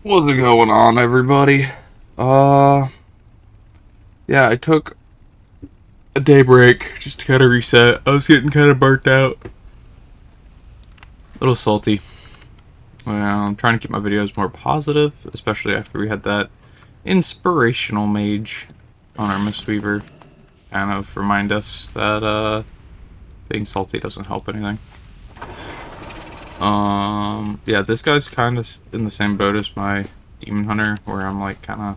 What's going on, everybody? Uh, yeah, I took a day break just to kind of reset. I was getting kind of burnt out. A little salty. I'm trying to keep my videos more positive, especially after we had that inspirational mage on our Mistweaver. Kind of remind us that, being salty doesn't help anything. Yeah, this guy's kind of in the same boat as my Demon Hunter, where I'm like kind of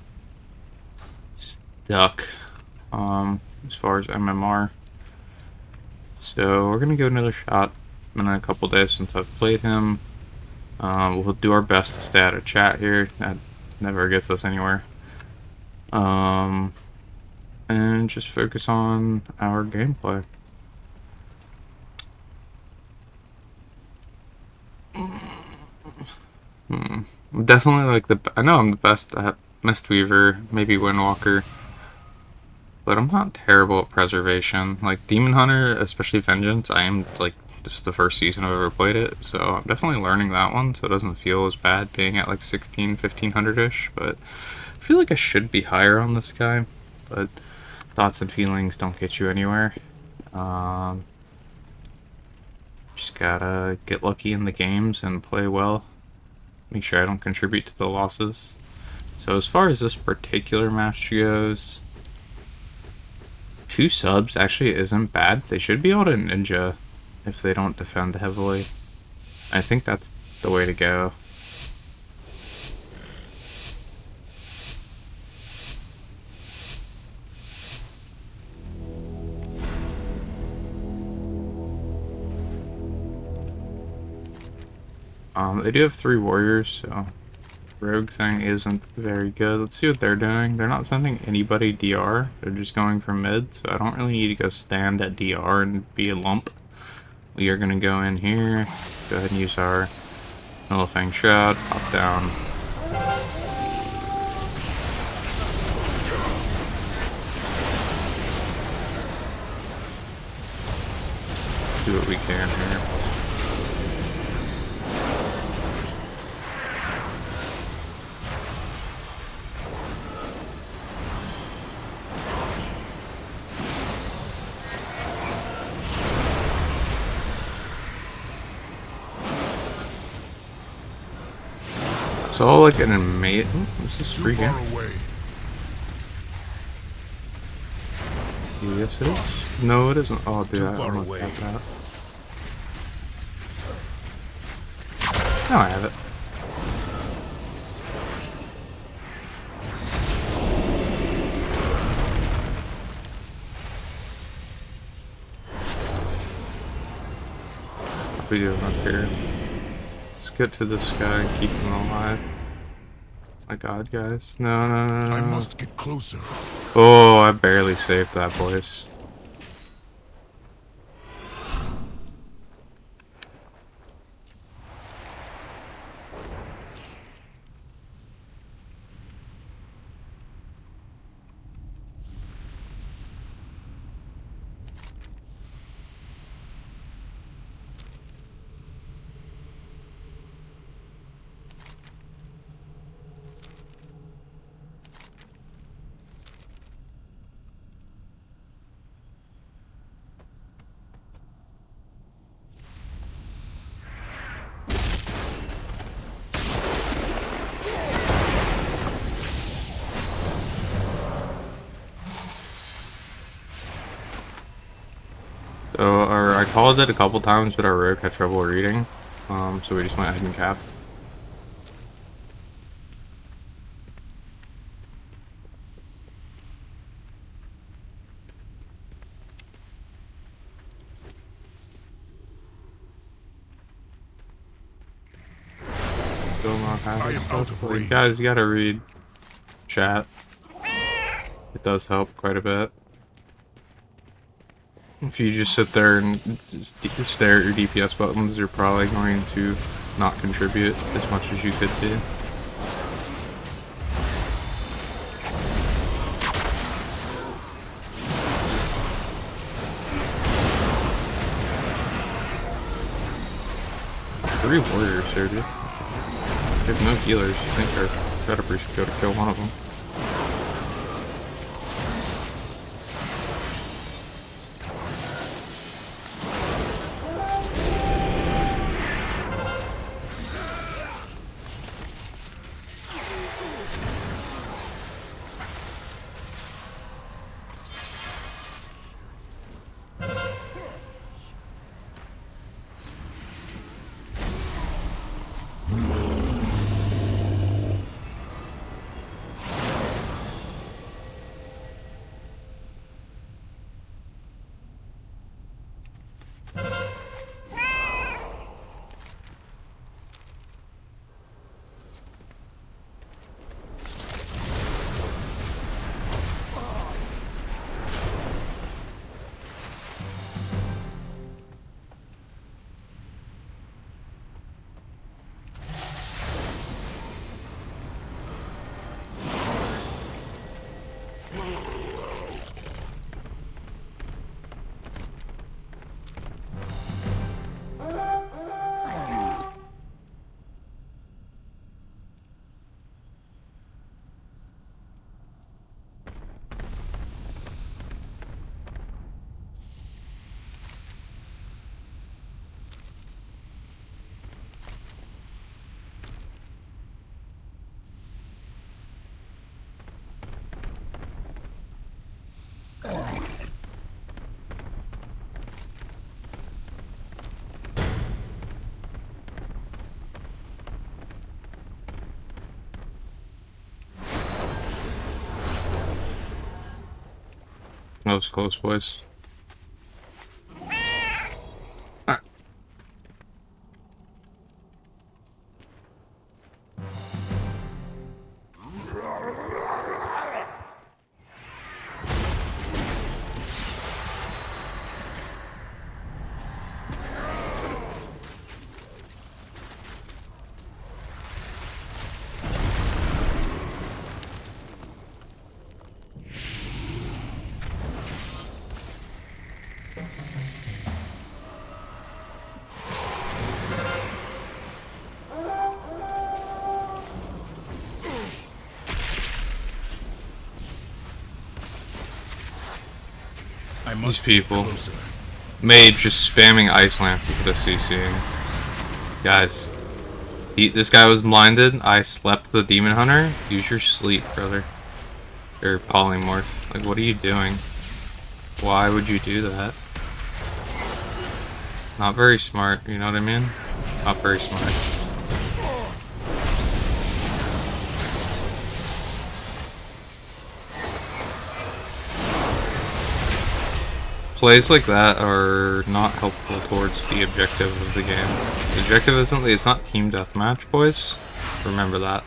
stuck, as far as MMR. So we're gonna give it another shot. It's been a couple days since I've played him. We'll do our best to stay out of chat here. That never gets us anywhere. And just focus on our gameplay. Definitely like I know I'm the best at Mistweaver, maybe Windwalker, but I'm not terrible at Preservation. Like Demon Hunter, especially Vengeance, I am like just the first season I've ever played it, so I'm definitely learning that one, so it doesn't feel as bad being at like 1500-ish, but I feel like I should be higher on this guy, but thoughts and feelings don't get you anywhere. Just gotta get lucky in the games and play well. Make sure I don't contribute to the losses. So as far as this particular match goes, 2 subs actually isn't bad. They should be able to ninja if they don't defend heavily. I think that's the way to go. They do have 3 warriors, so rogue thing isn't very good. Let's see what they're doing. They're not sending anybody DR. They're just going for mid, so I don't really need to go stand at DR and be a lump. We are going to go in here, go ahead and use our Millifang Shroud, pop down. Do what we can here. It's all like an amazing. What's this free game? Yes, it is. No, it isn't. Oh, dude, I almost have that. Now I have it. What are we doing up here? Let's get to this guy and keep him alive. My god, guys. No, no, no, no. I must get closer. Oh, I barely saved that, boys. So, I called it a couple times, but our rogue had trouble reading, so we just went ahead and capped. Still not having stuff. Like, guys, you gotta read chat. It does help quite a bit. If you just sit there and just stare at your DPS buttons, you're probably going to not contribute as much as you could do. Three warriors here, dude. There's no healers. You think our predator should go to kill one of them. That was close, boys. These people. Mage just spamming ice lances at a CCing. Guys. This guy was blinded. I slept the demon hunter. Use your sleep, brother. Or polymorph. Like, what are you doing? Why would you do that? Not very smart, you know what I mean? Not very smart. Plays like that are not helpful towards the objective of the game. The objective it's not team deathmatch, boys. Remember that.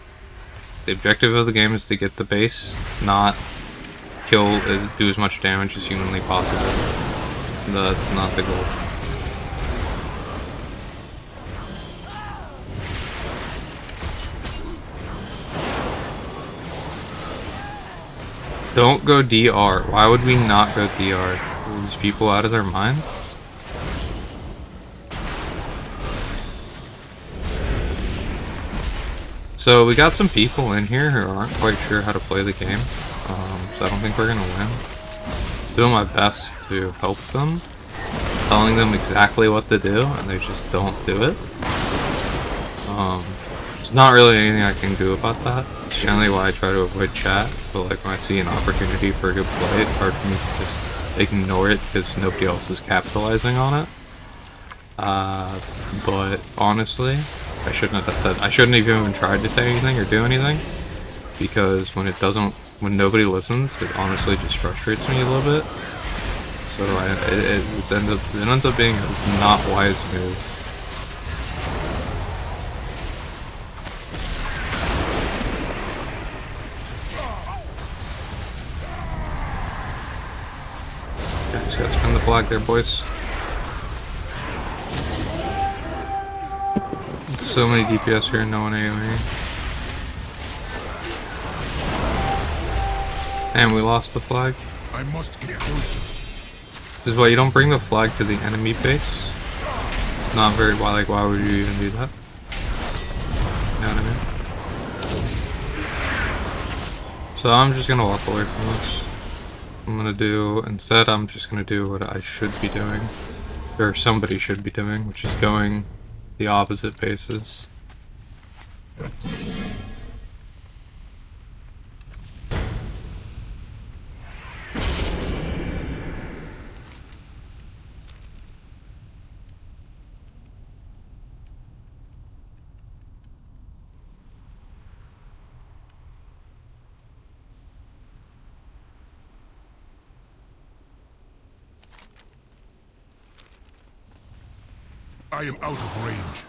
The objective of the game is to get the base, not do as much damage as humanly possible. That's not the goal. Don't go DR. Why would we not go DR? Are these people out of their mind? So we got some people in here who aren't quite sure how to play the game, so I don't think we're gonna win. Doing my best to help them, telling them exactly what to do, and they just don't do it. It's not really anything I can do about that. It's generally why I try to avoid chat, but like when I see an opportunity for a good play, it's hard for me to just ignore it because nobody else is capitalizing on it. But honestly, I shouldn't have even tried to say anything or do anything, because when nobody listens, it honestly just frustrates me a little bit. So it ends up being a not wise move. Just gotta spin the flag there, boys. So many DPS here, no one AoE. And we lost the flag. I must get closer. This is why you don't bring the flag to the enemy base. It's not very why would you even do that? know what I mean? So I'm just gonna walk away from this. Instead I'm just gonna do what I should be doing. Or somebody should be doing, which is going the opposite bases. I am out of range.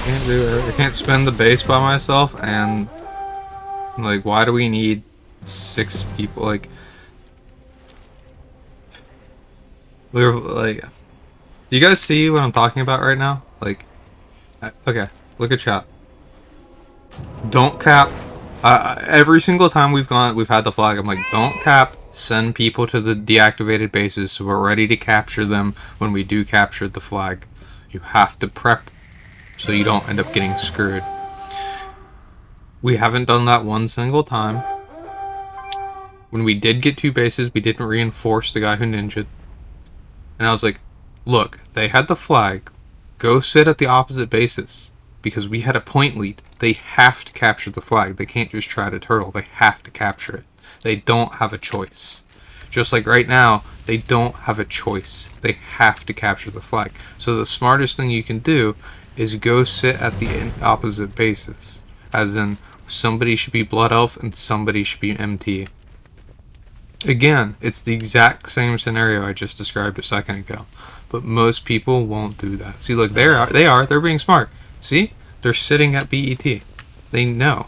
Can't do it. I can't spend the base by myself, and like, why do we need 6 people? Like, we're like, you guys see what I'm talking about right now? Like, okay, look at chat. Don't cap. Every single time we've had the flag, I'm like, don't cap. Send people to the deactivated bases so we're ready to capture them when we do capture the flag. You have to prep so you don't end up getting screwed. We haven't done that one single time. When we did get 2 bases, we didn't reinforce the guy who ninja'd. And I was like, look, they had the flag. Go sit at the opposite bases. Because we had a point lead. They have to capture the flag. They can't just try to turtle. They have to capture it. They don't have a choice. Just like right now, they don't have a choice. They have to capture the flag. So the smartest thing you can do is go sit at the opposite bases. As in, somebody should be Blood Elf and somebody should be MT. Again, it's the exact same scenario I just described a second ago. But most people won't do that. See, look, they're being smart. See? They're sitting at BET. They know.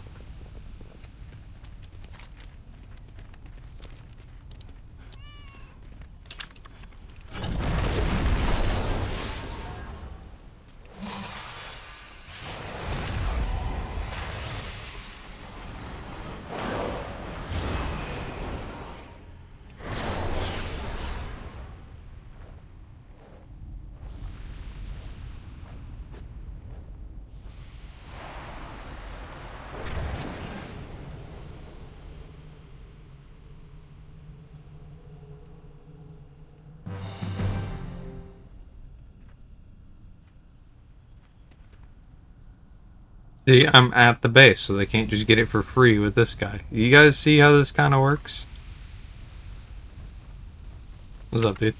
See, I'm at the base, so they can't just get it for free with this guy. You guys see how this kind of works? What's up, dude?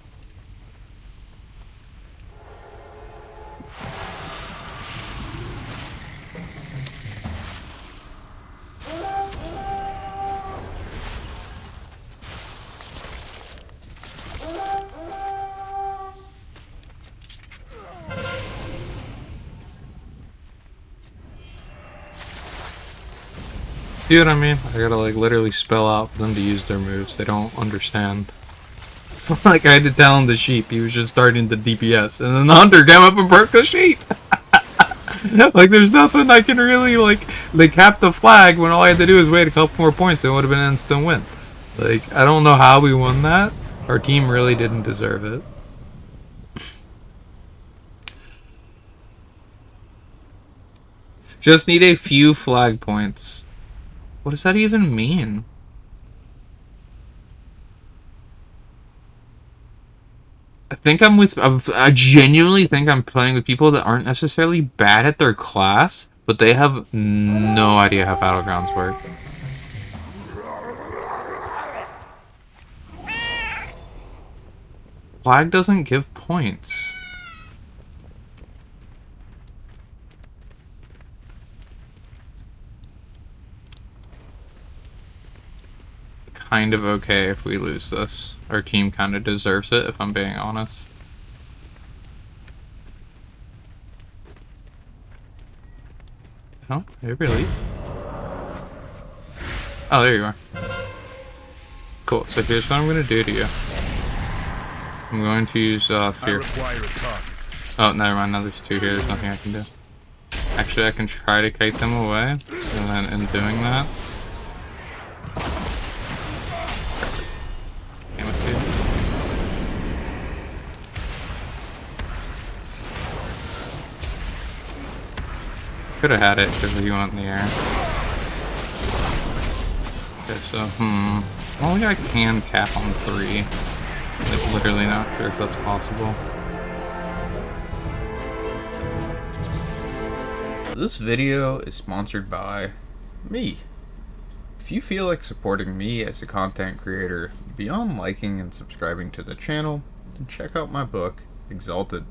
See what I mean? I gotta like literally spell out for them to use their moves. They don't understand. Like I had to tell him the sheep. He was just starting the DPS, and then the hunter came up and broke the sheep. Like there's nothing I can really like. They capped the flag when all I had to do was wait a couple more points. And it would have been an instant win. Like I don't know how we won that. Our team really didn't deserve it. Just need a few flag points. What does that even mean? I genuinely think I'm playing with people that aren't necessarily bad at their class, but they have no idea how Battlegrounds work. Flag doesn't give points. Kind of okay if we lose this. Our team kind of deserves it, if I'm being honest. Oh, maybe leave. Oh, there you are. Cool, so here's what I'm gonna do to you. I'm going to use fear. Oh, never mind, now there's two here, there's nothing I can do. Actually, I can try to kite them away, and then in doing that... Damn it, dude. Could have had it because he went in the air. Okay, so, Only I can cap on 3. Like, literally not sure if that's possible. This video is sponsored by me. If you feel like supporting me as a content creator beyond liking and subscribing to the channel, then check out my book, Exalted.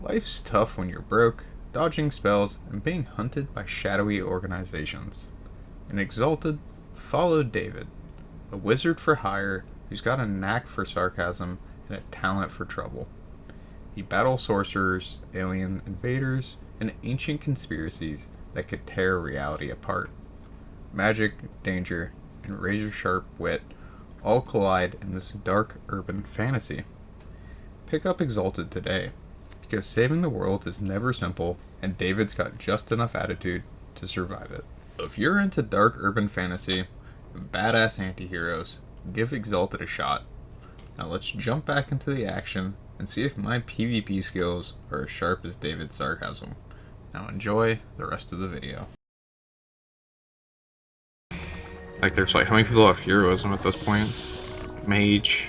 Life's tough when you're broke, dodging spells, and being hunted by shadowy organizations. In Exalted, follow David, a wizard for hire who's got a knack for sarcasm and a talent for trouble. He battles sorcerers, alien invaders, and ancient conspiracies that could tear reality apart. Magic, danger, and razor-sharp wit all collide in this dark urban fantasy. Pick up Exalted today, because saving the world is never simple, and David's got just enough attitude to survive it. If you're into dark urban fantasy and badass anti-heroes, give Exalted a shot. Now let's jump back into the action and see if my PvP skills are as sharp as David's sarcasm. Now enjoy the rest of the video. Like, there's like, how many people have heroism at this point? Mage,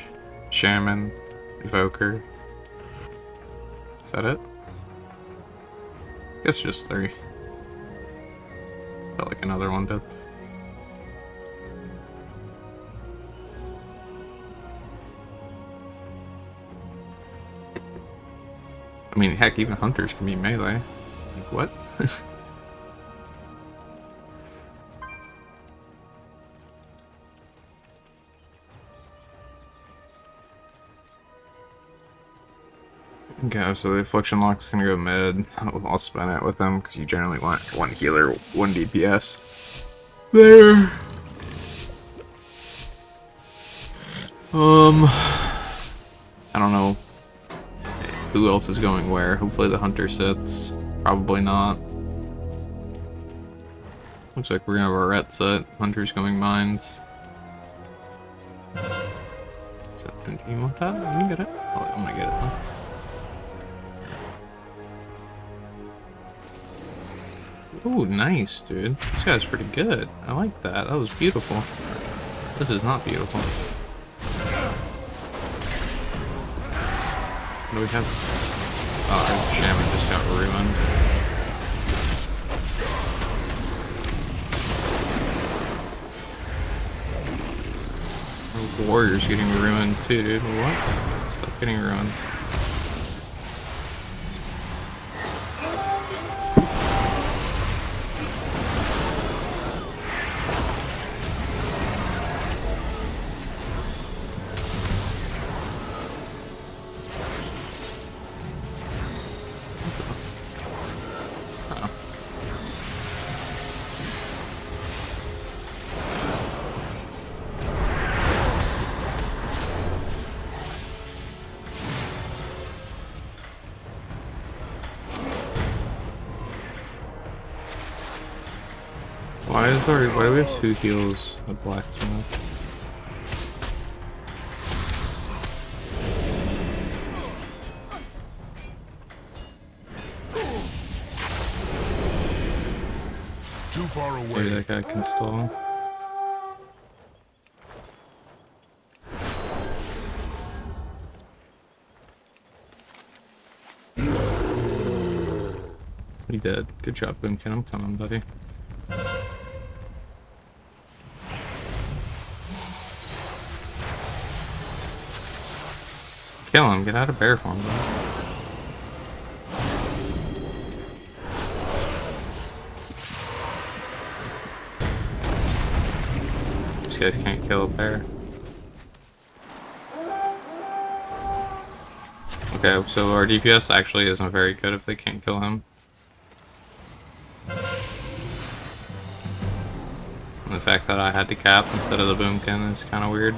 Shaman, Evoker. Is that it? I guess just 3. Felt like another one did. I mean, heck, even hunters can be melee. Like, what? Okay, so the Affliction Lock's gonna go mid. I'll spin it with them, because you generally want 1 healer, 1 DPS. There! I don't know who else is going where. Hopefully the hunter sits. Probably not. Looks like we're gonna have a ret set. Hunter's going mines. So, do you want that? You can get it. Oh, I'm gonna get it, huh? Ooh, nice, dude. This guy's pretty good. I like that. That was beautiful. This is not beautiful. What do we have? Oh, our Shaman just got ruined. Our warrior's getting ruined too, dude. What? Stop getting ruined. Why do we have 2 heals of blacksmith? Too far away. Maybe that guy can stall. He did. Good job, Boomkin. I'm coming, buddy. Kill him. Get out of bear form, bro. These guys can't kill a bear. Okay, so our DPS actually isn't very good if they can't kill him. And the fact that I had to cap instead of the boomkin is kind of weird,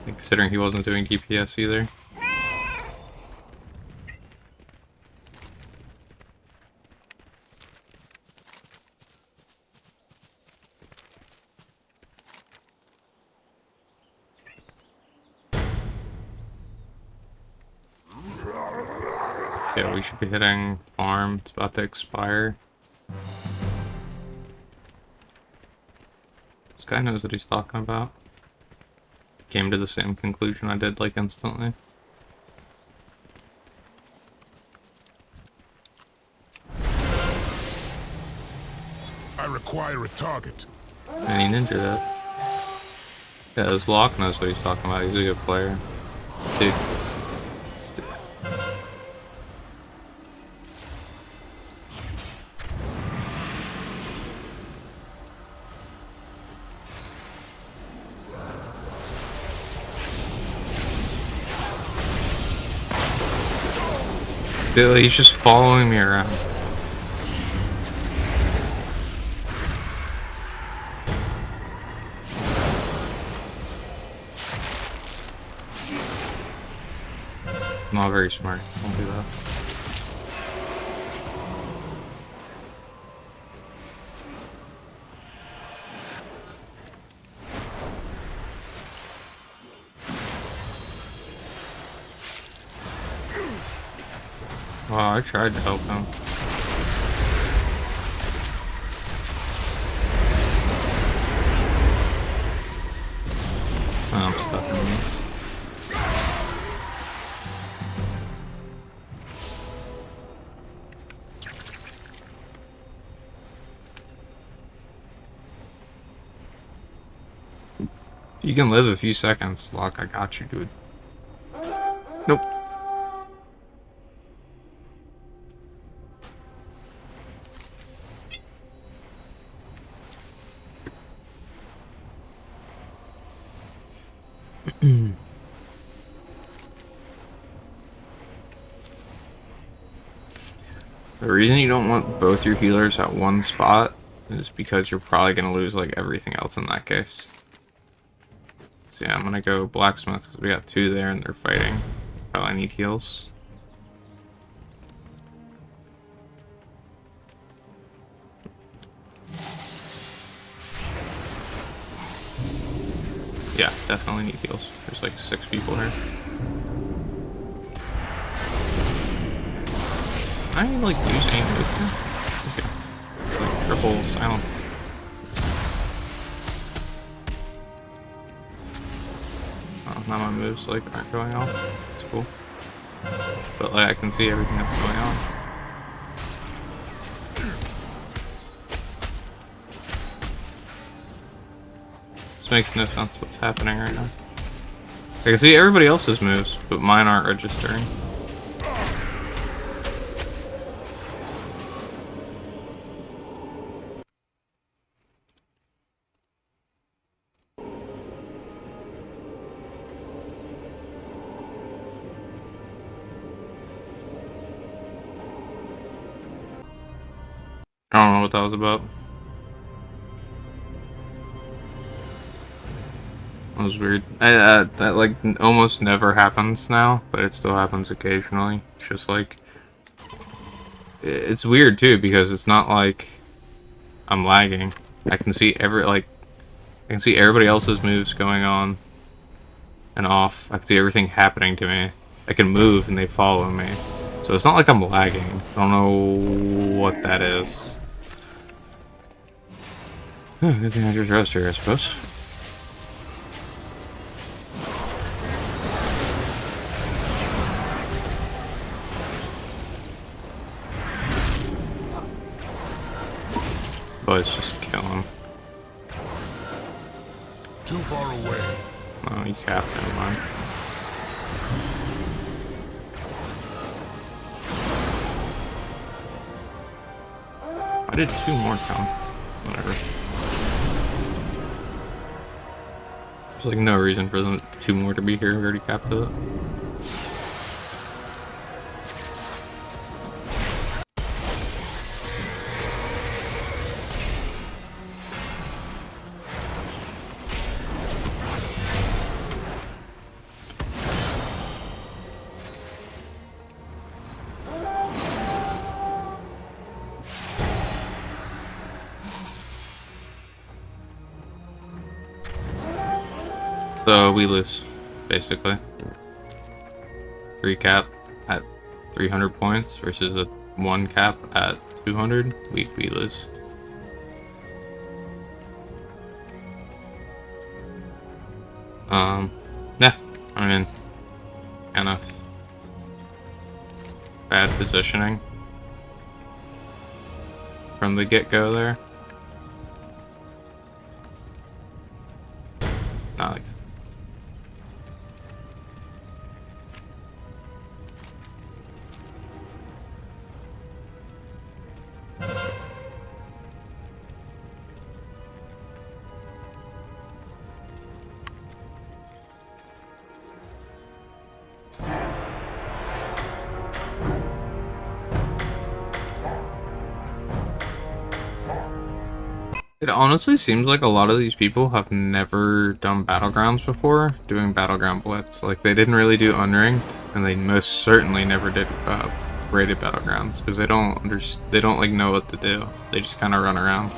considering he wasn't doing DPS either. Yeah, we should be hitting farm. It's about to expire. This guy knows what he's talking about. Came to the same conclusion I did, like, instantly. I require a target. And he ninja that. Yeah, this Locke knows what he's talking about. He's a good player. Dude. Dude, he's just following me around. Not very smart. Don't do that. Wow, I tried to help him. Oh, I'm stuck in this. You can live a few seconds, Locke. I got you, dude. Nope. The reason you don't want both your healers at one spot is because you're probably going to lose like everything else in that case. So yeah, I'm going to go blacksmith because we got two there and they're fighting. Oh, I need heals. Yeah, definitely need heals. There's like 6 people here. I didn't like use aim movement. Okay. Like triple silence. Oh, now my moves like aren't going off. It's cool. But like I can see everything that's going on. This makes no sense what's happening right now. I can see everybody else's moves, but mine aren't registering. I don't know what that was about. That was weird. That like almost never happens now, but it still happens occasionally. It's just like it's weird too because it's not like I'm lagging. I can see I can see everybody else's moves going on and off. I can see everything happening to me. I can move and they follow me. So it's not like I'm lagging. I don't know what that is. Oh, good thing I just rest here, I suppose. Let's just kill him. Too far away. Oh, he capped him, mind. I did 2 more count. Whatever. There's like no reason for them 2 more to be here. We already capped it. So we lose, basically. 3 cap at 300 points versus a 1 cap at 200. We lose. Yeah, I mean, kind of bad positioning from the get-go there. Not like it honestly seems like a lot of these people have never done Battlegrounds before, doing Battleground Blitz. Like, they didn't really do unranked, and they most certainly never did rated Battlegrounds, because they don't like know what to do. They just kind of run around.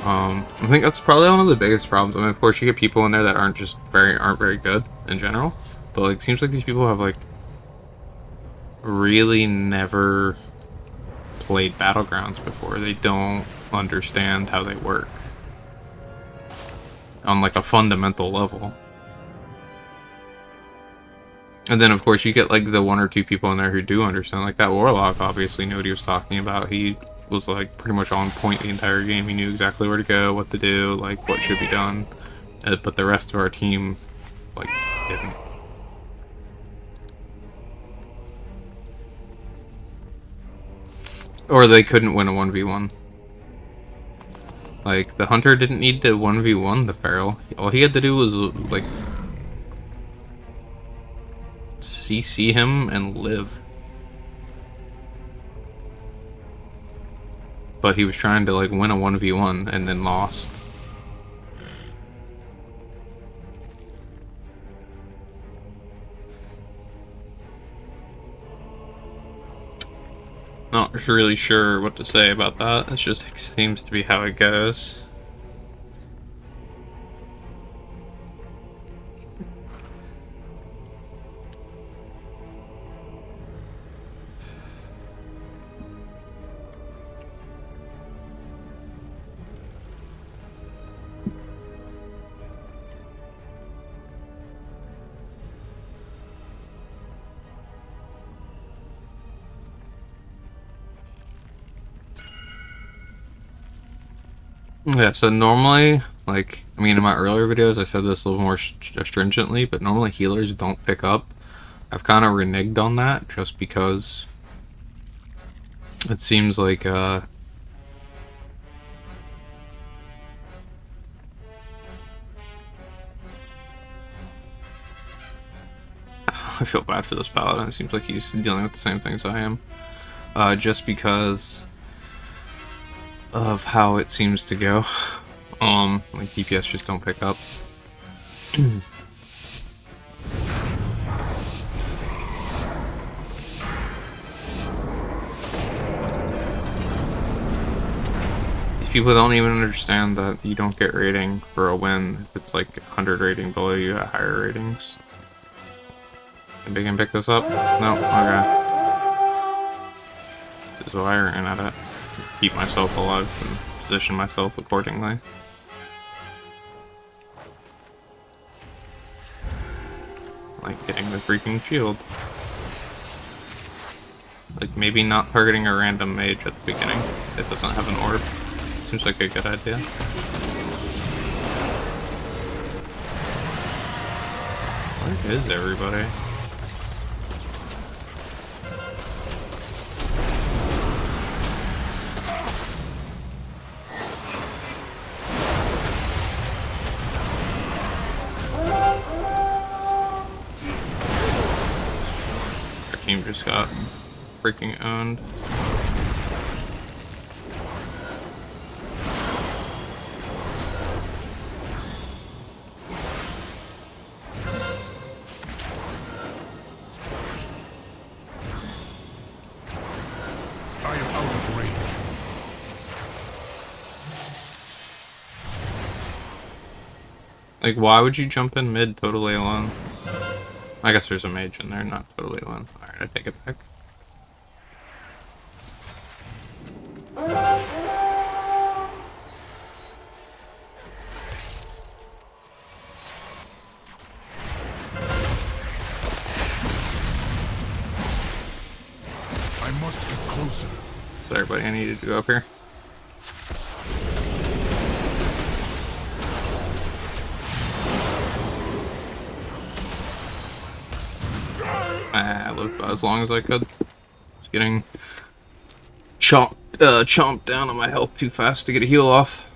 I think that's probably one of the biggest problems. I mean, of course, you get people in there that aren't very good in general, but like, it seems like these people have like really never played Battlegrounds before. They don't understand how they work on like a fundamental level. And then of course you get like the 1 or 2 people in there who do understand. Like that Warlock obviously knew what he was talking about. He was like pretty much on point the entire game. He knew exactly where to go, what to do, like what should be done. But the rest of our team like didn't. Or they couldn't win a 1v1. Like, the Hunter didn't need to 1v1 the Feral. All he had to do was, like, CC him and live. But he was trying to, like, win a 1v1 and then lost. Not really sure what to say about that. It just seems to be how it goes. Yeah, so normally, like, I mean, in my earlier videos, I said this a little more stringently, but normally healers don't pick up. I've kind of reneged on that just because it seems like, I feel bad for this paladin. It seems like he's dealing with the same things I am. Just because of how it seems to go. Like DPS just don't pick up. These people don't even understand that you don't get rating for a win if it's like 100 rating below you at higher ratings. Think they can pick this up? No? Okay. This is why I ran at it. Keep myself alive and position myself accordingly. Like getting the freaking shield. Like maybe not targeting a random mage at the beginning. It doesn't have an orb. Seems like a good idea. Where is everybody? Team just got freaking owned. I am out of range. Like, why would you jump in mid totally alone? I guess there's a mage in there, not totally alone. Alright, I take it back. I must get closer. Sorry, buddy, I needed to go up here. I lived as long as I could. Just getting chomped down on my health too fast to get a heal off.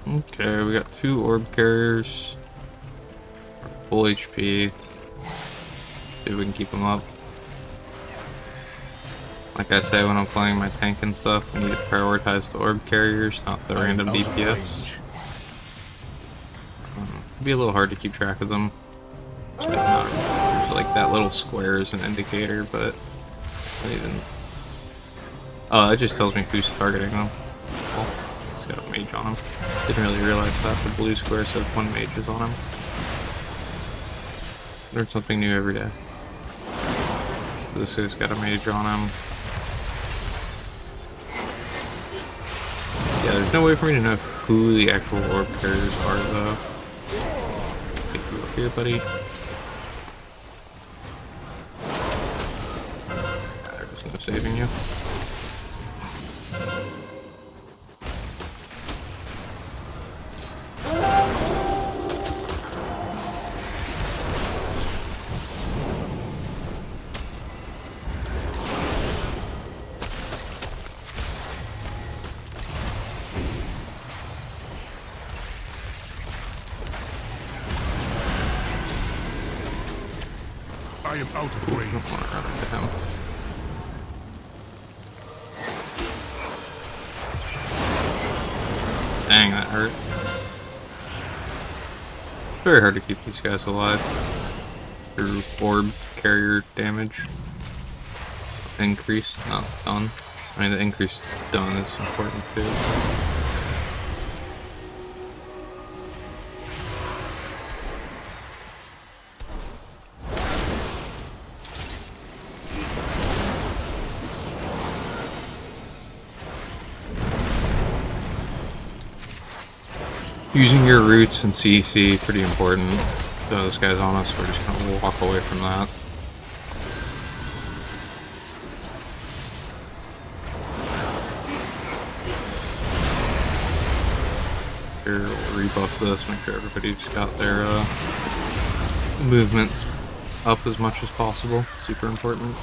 Okay, we got 2 orb carriers. Full HP. See if we can keep them up. Like I say when I'm playing my tank and stuff, we need to prioritize the orb carriers, not the random DPS. It'd be a little hard to keep track of them. There's like that little square is an indicator, but even... Oh, it just tells me who's targeting them. Oh, he's got a mage on him. Didn't really realize that. The blue square says 1 mage is on him. Learn something new every day. This guy's got a mage on him. Yeah, there's no way for me to know who the actual orb carriers are, though. Take you up here, buddy. There's no saving you. I am out of range. I don't want to run into him. Dang, that hurt. Very hard to keep these guys alive through orb carrier damage. Increase, not done. I mean, the increase done is important too. Using your roots and CC, pretty important. Those guys on us, we're just gonna walk away from that. Here, we'll rebuff this, make sure everybody's got their movements up as much as possible. Super important.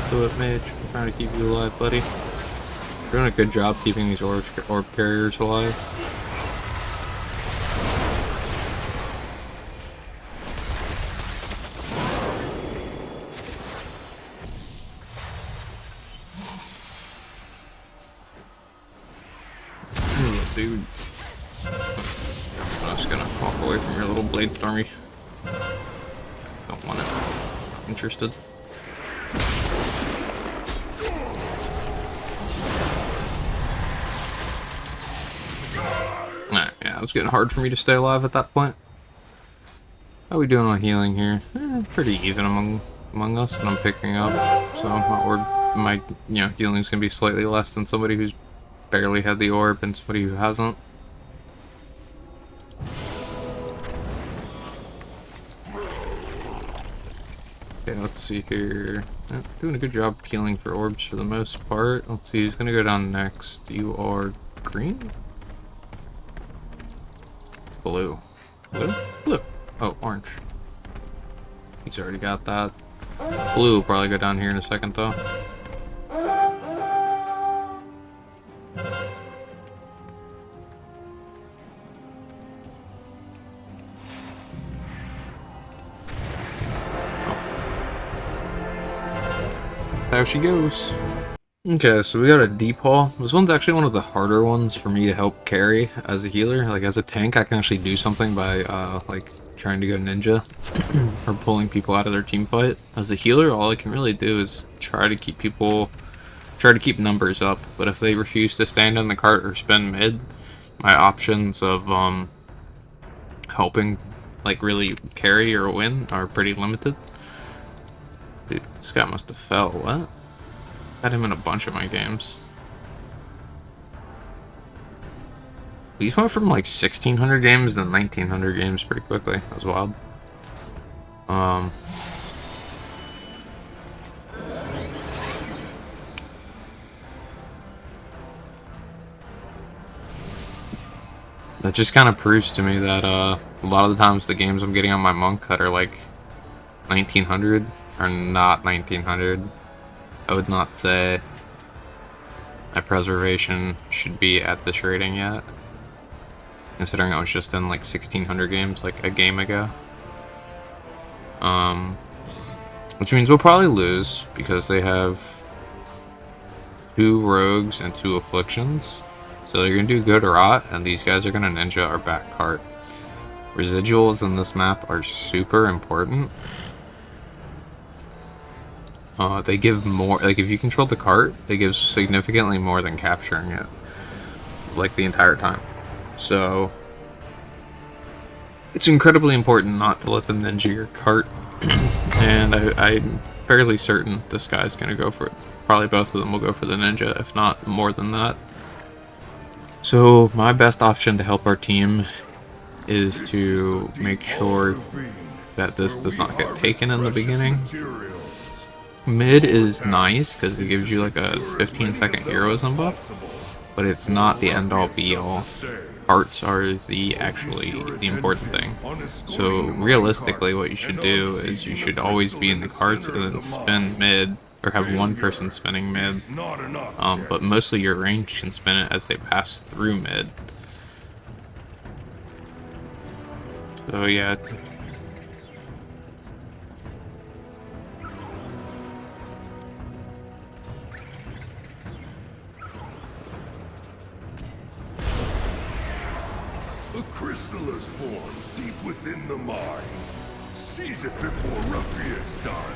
Do it, mage. I'm trying to keep you alive, buddy. You're doing a good job keeping these orb carriers alive. Ooh, dude. I'm just gonna walk away from your little blade stormy. Don't want it. Not interested. Yeah, it was getting hard for me to stay alive at that point. How are we doing on healing here? Pretty even among us, and I'm picking up. So my healing's gonna be slightly less than somebody who's barely had the orb and somebody who hasn't. Okay, let's see here. Doing a good job healing for orbs for the most part. Let's see who's gonna go down next. You are green? Blue. Blue? Blue. Oh, orange. He's already got that. Blue will probably go down here in a second, though. That's how she goes. Okay, so we got a deep haul. This one's actually one of the harder ones for me to help carry as a healer. Like as a tank, I can actually do something by like trying to go ninja or pulling people out of their team fight. As a healer, all I can really do is try to keep numbers up. But if they refuse to stand in the cart or spin mid, my options of helping like really carry or win are pretty limited. Dude, this guy must have fell. What? Had him in a bunch of my games. These went from like 1600 games to 1900 games pretty quickly. That was wild. That just kind of proves to me that a lot of the times the games I'm getting on my monk that are like 1900 are not 1900. I would not say my preservation should be at this rating yet, considering I was just in like 1600 games like a game ago. Which means we'll probably lose because they have 2 rogues and 2 afflictions. So they're gonna do good rot, and these guys are gonna ninja our back cart. Residuals in this map are super important. They give more, like if you control the cart, they give significantly more than capturing it, like the entire time. So it's incredibly important not to let them ninja your cart. And I'm fairly certain this guy's gonna go for it. Probably both of them will go for the ninja, if not more than that. So my best option to help our team is to make sure that this does not get taken in the beginning. Mid is nice because it gives you like a 15-second heroism buff, but it's not the end-all be-all. Hearts are the important thing. So realistically what you should do is you should always be in the carts and then spin mid, or have one person spinning mid, but mostly your range can spin it as they pass through mid. So yeah. A crystal is formed deep within the mine. Seize it before Ruffius does.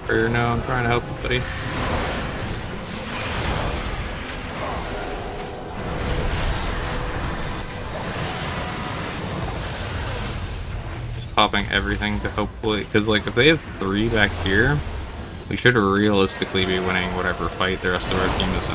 Or no, I'm trying to help you, buddy. Just popping everything to hopefully, because like if they have 3 back here, we should realistically be winning whatever fight the rest of our team is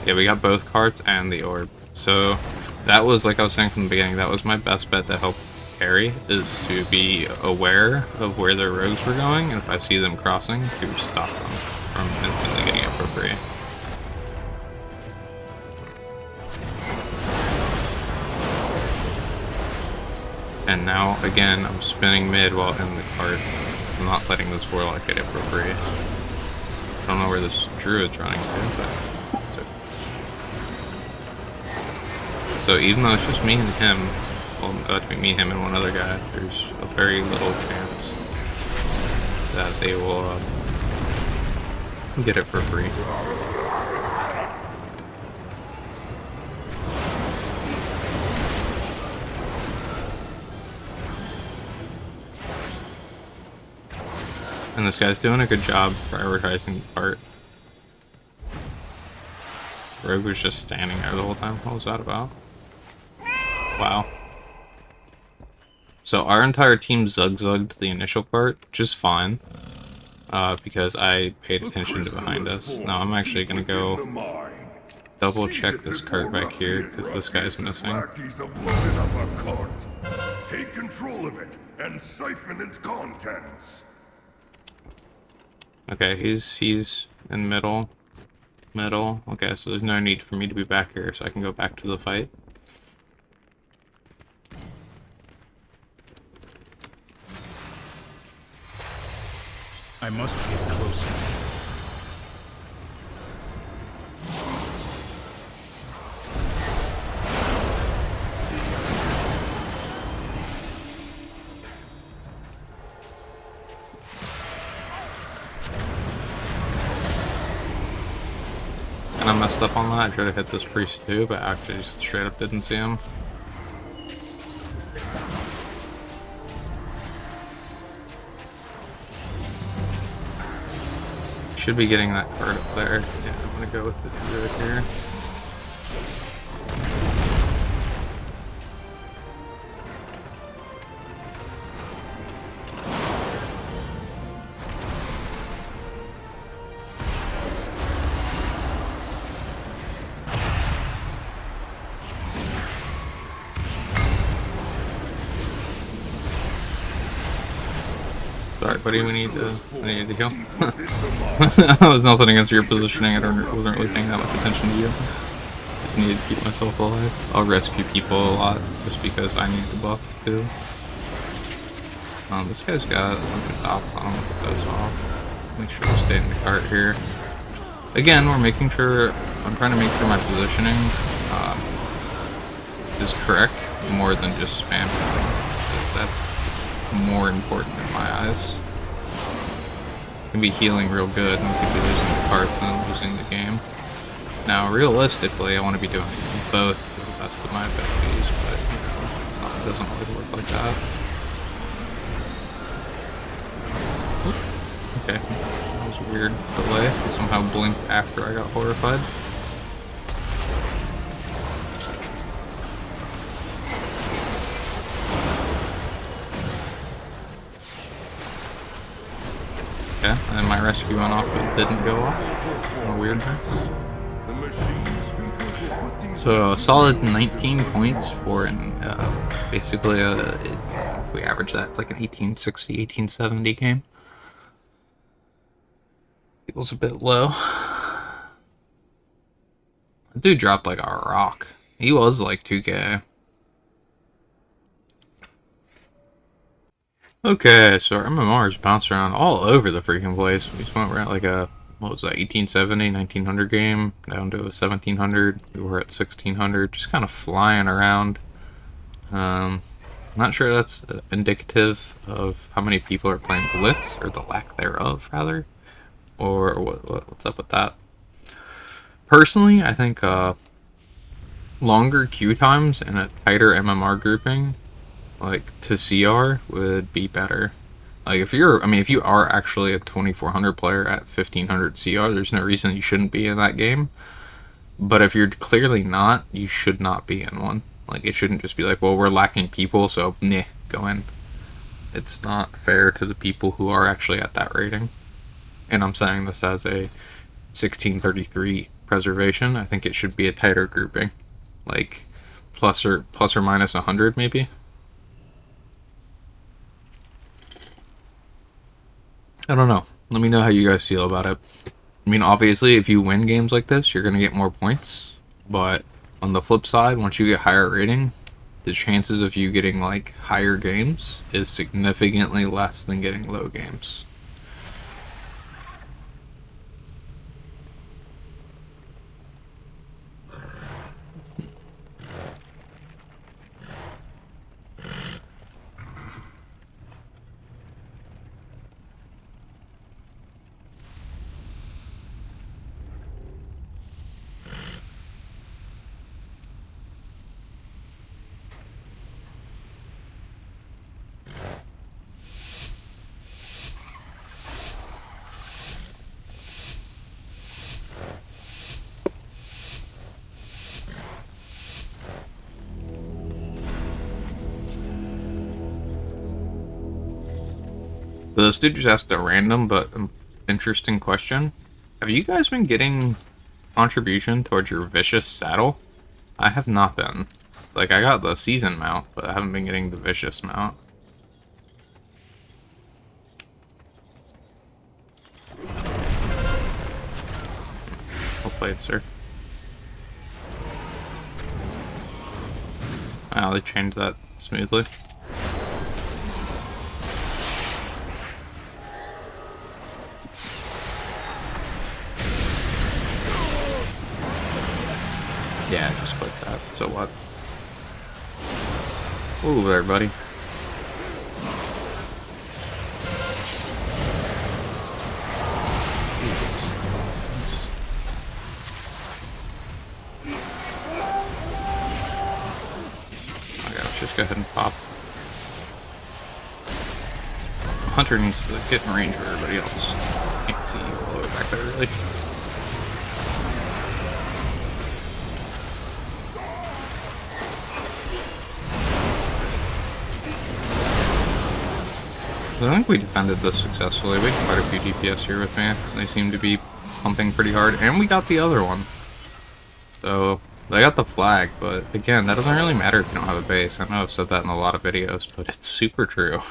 in. Yeah, we got both carts and the orb. So that was, like I was saying from the beginning, that was my best bet to help carry, is to be aware of where their rogues were going, and if I see them crossing, to stop them from instantly getting it for free. And now, again, I'm spinning mid while in the cart. I'm not letting this warlock get it for free. I don't know where this druid's running to, but... So even though it's just me and him, well, about to be me, him, and one other guy, there's a very little chance that they will get it for free. And this guy's doing a good job prioritizing the part. Rogue was just standing there the whole time. What was that about? Wow. So our entire team zug-zugged the initial part, which is fine, because I paid attention to behind us. Now I'm actually going to go double check this cart back here, because this guy's missing. Take control of it and siphon its contents. Okay, he's in middle. Okay, so there's no need for me to be back here, so I can go back to the fight. must get closer. And I messed up on that. I tried to hit this priest too, but actually just straight up didn't see him. Should be getting that card up there. Yeah, I'm gonna go with the druid here. Sorry, buddy, I need to heal. That was nothing against your positioning. Wasn't really paying that much attention to you. Just needed to keep myself alive. I'll rescue people a lot just because I need the buff too. This guy's got a bunch of dots on him. Put those off. Make sure to stay in the cart here. Again, we're making sure. I'm trying to make sure my positioning is correct more than just spam. Because that's more important in my eyes. You can be healing real good and we could be losing the cards and then losing the game. Now, realistically, I want to be doing both to the best of my abilities, but you know, it doesn't really work like that. Okay, that was a weird delay. It somehow blinked after I got horrified. Okay, and my rescue went off but didn't go off. A weird thing. So a solid 19 points for an basically if we average that, it's like an 1860, 1870 game. Feels a bit low. That dude dropped like a rock. He was like 2K. Okay, so our MMRs bounced around all over the freaking place. We just went around like a, what was that, 1870, 1900 game, down to a 1700. We were at 1600, just kind of flying around. Not sure that's indicative of how many people are playing Blitz, or the lack thereof, rather. Or what's up with that. Personally, I think longer queue times and a tighter MMR grouping, like to CR, would be better. Like if you are actually a 2400 player at 1500 CR, there's no reason you shouldn't be in that game. But if you're clearly not, you should not be in one. Like it shouldn't just be like, well, we're lacking people, so nah, go in. It's not fair to the people who are actually at that rating. And I'm saying this as a 1633 preservation. I think it should be a tighter grouping, like plus or minus 100 maybe. I don't know. Let me know how you guys feel about it. I mean, obviously, if you win games like this, you're going to get more points. But on the flip side, once you get higher rating, the chances of you getting, like, higher games is significantly less than getting low games. So this dude just asked a random but interesting question. Have you guys been getting contribution towards your vicious saddle? I have not been. Like, I got the season mount, but I haven't been getting the vicious mount. Well played, sir. Wow, they changed that smoothly. Yeah, just click that. So what? Ooh, there, buddy. Okay, let's just go ahead and pop. Hunter needs to get in range with everybody else. Can't see you all the way back there, really. I think we defended this successfully. We had quite a few DPS here with me. They seem to be pumping pretty hard. And we got the other one. So, they got the flag, but again, that doesn't really matter if you don't have a base. I know I've said that in a lot of videos, but it's super true.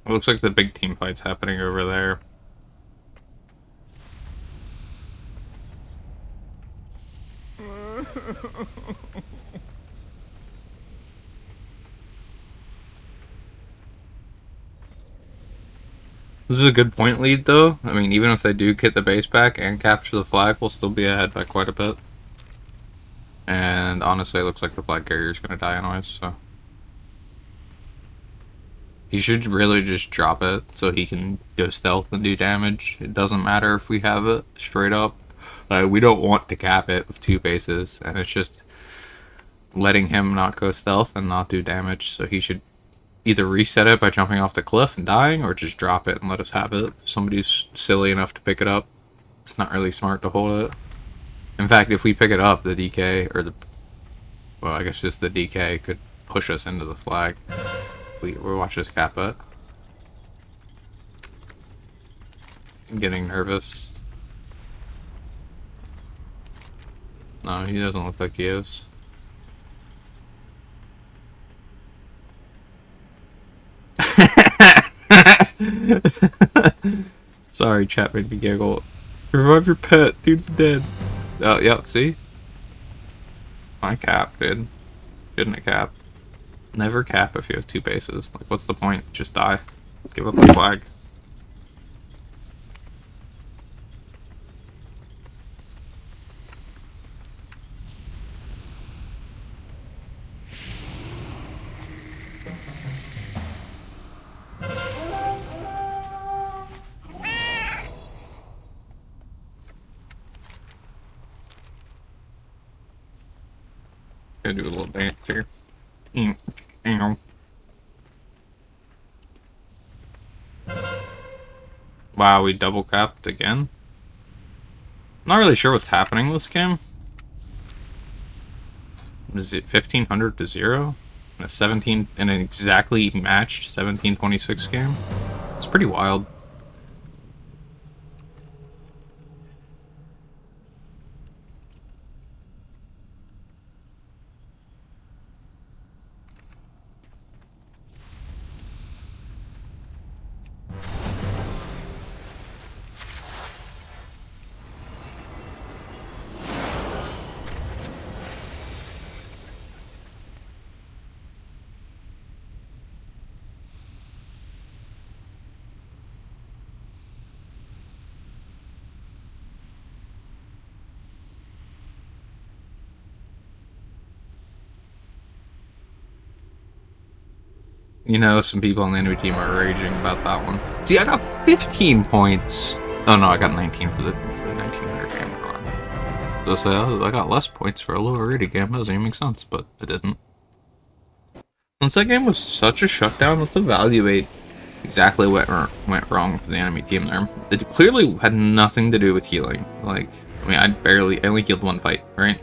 It looks like the big team fight's happening over there. This is a good point lead, though. I mean, even if they do get the base back and capture the flag, we'll still be ahead by quite a bit. And honestly, it looks like the flag carrier is going to die anyways, so... He should really just drop it so he can go stealth and do damage. It doesn't matter if we have it, straight up. We don't want to cap it with 2 bases, and it's just letting him not go stealth and not do damage, so he should either reset it by jumping off the cliff and dying, or just drop it and let us have it. If somebody's silly enough to pick it up, it's not really smart to hold it. In fact, if we pick it up, the DK, or the... Well, I guess just the DK could push us into the flag. We'll watch this cap it. I'm getting nervous. No, he doesn't look like he is. Sorry, chat made me giggle. Revive your pet, dude's dead. Oh, yep, see? I capped, dude. Shouldn't have capped. Never cap if you have 2 bases. Like, what's the point? Just die. Give up the flag. Gonna do a little dance here. Wow, we double capped again. Not really sure what's happening this game. Is it 1500 to 0? In a 17 in an exactly matched 1726 game? It's pretty wild. You know, some people on the enemy team are raging about that one. See, I got 15 points. Oh no, I got 19 for the 1900 game run. So I got less points for a lower rated game. That doesn't even make sense, but it didn't. Since that game was such a shutdown, let's evaluate exactly what went wrong for the enemy team there. It clearly had nothing to do with healing. Like, I mean, I only healed 1 fight, right?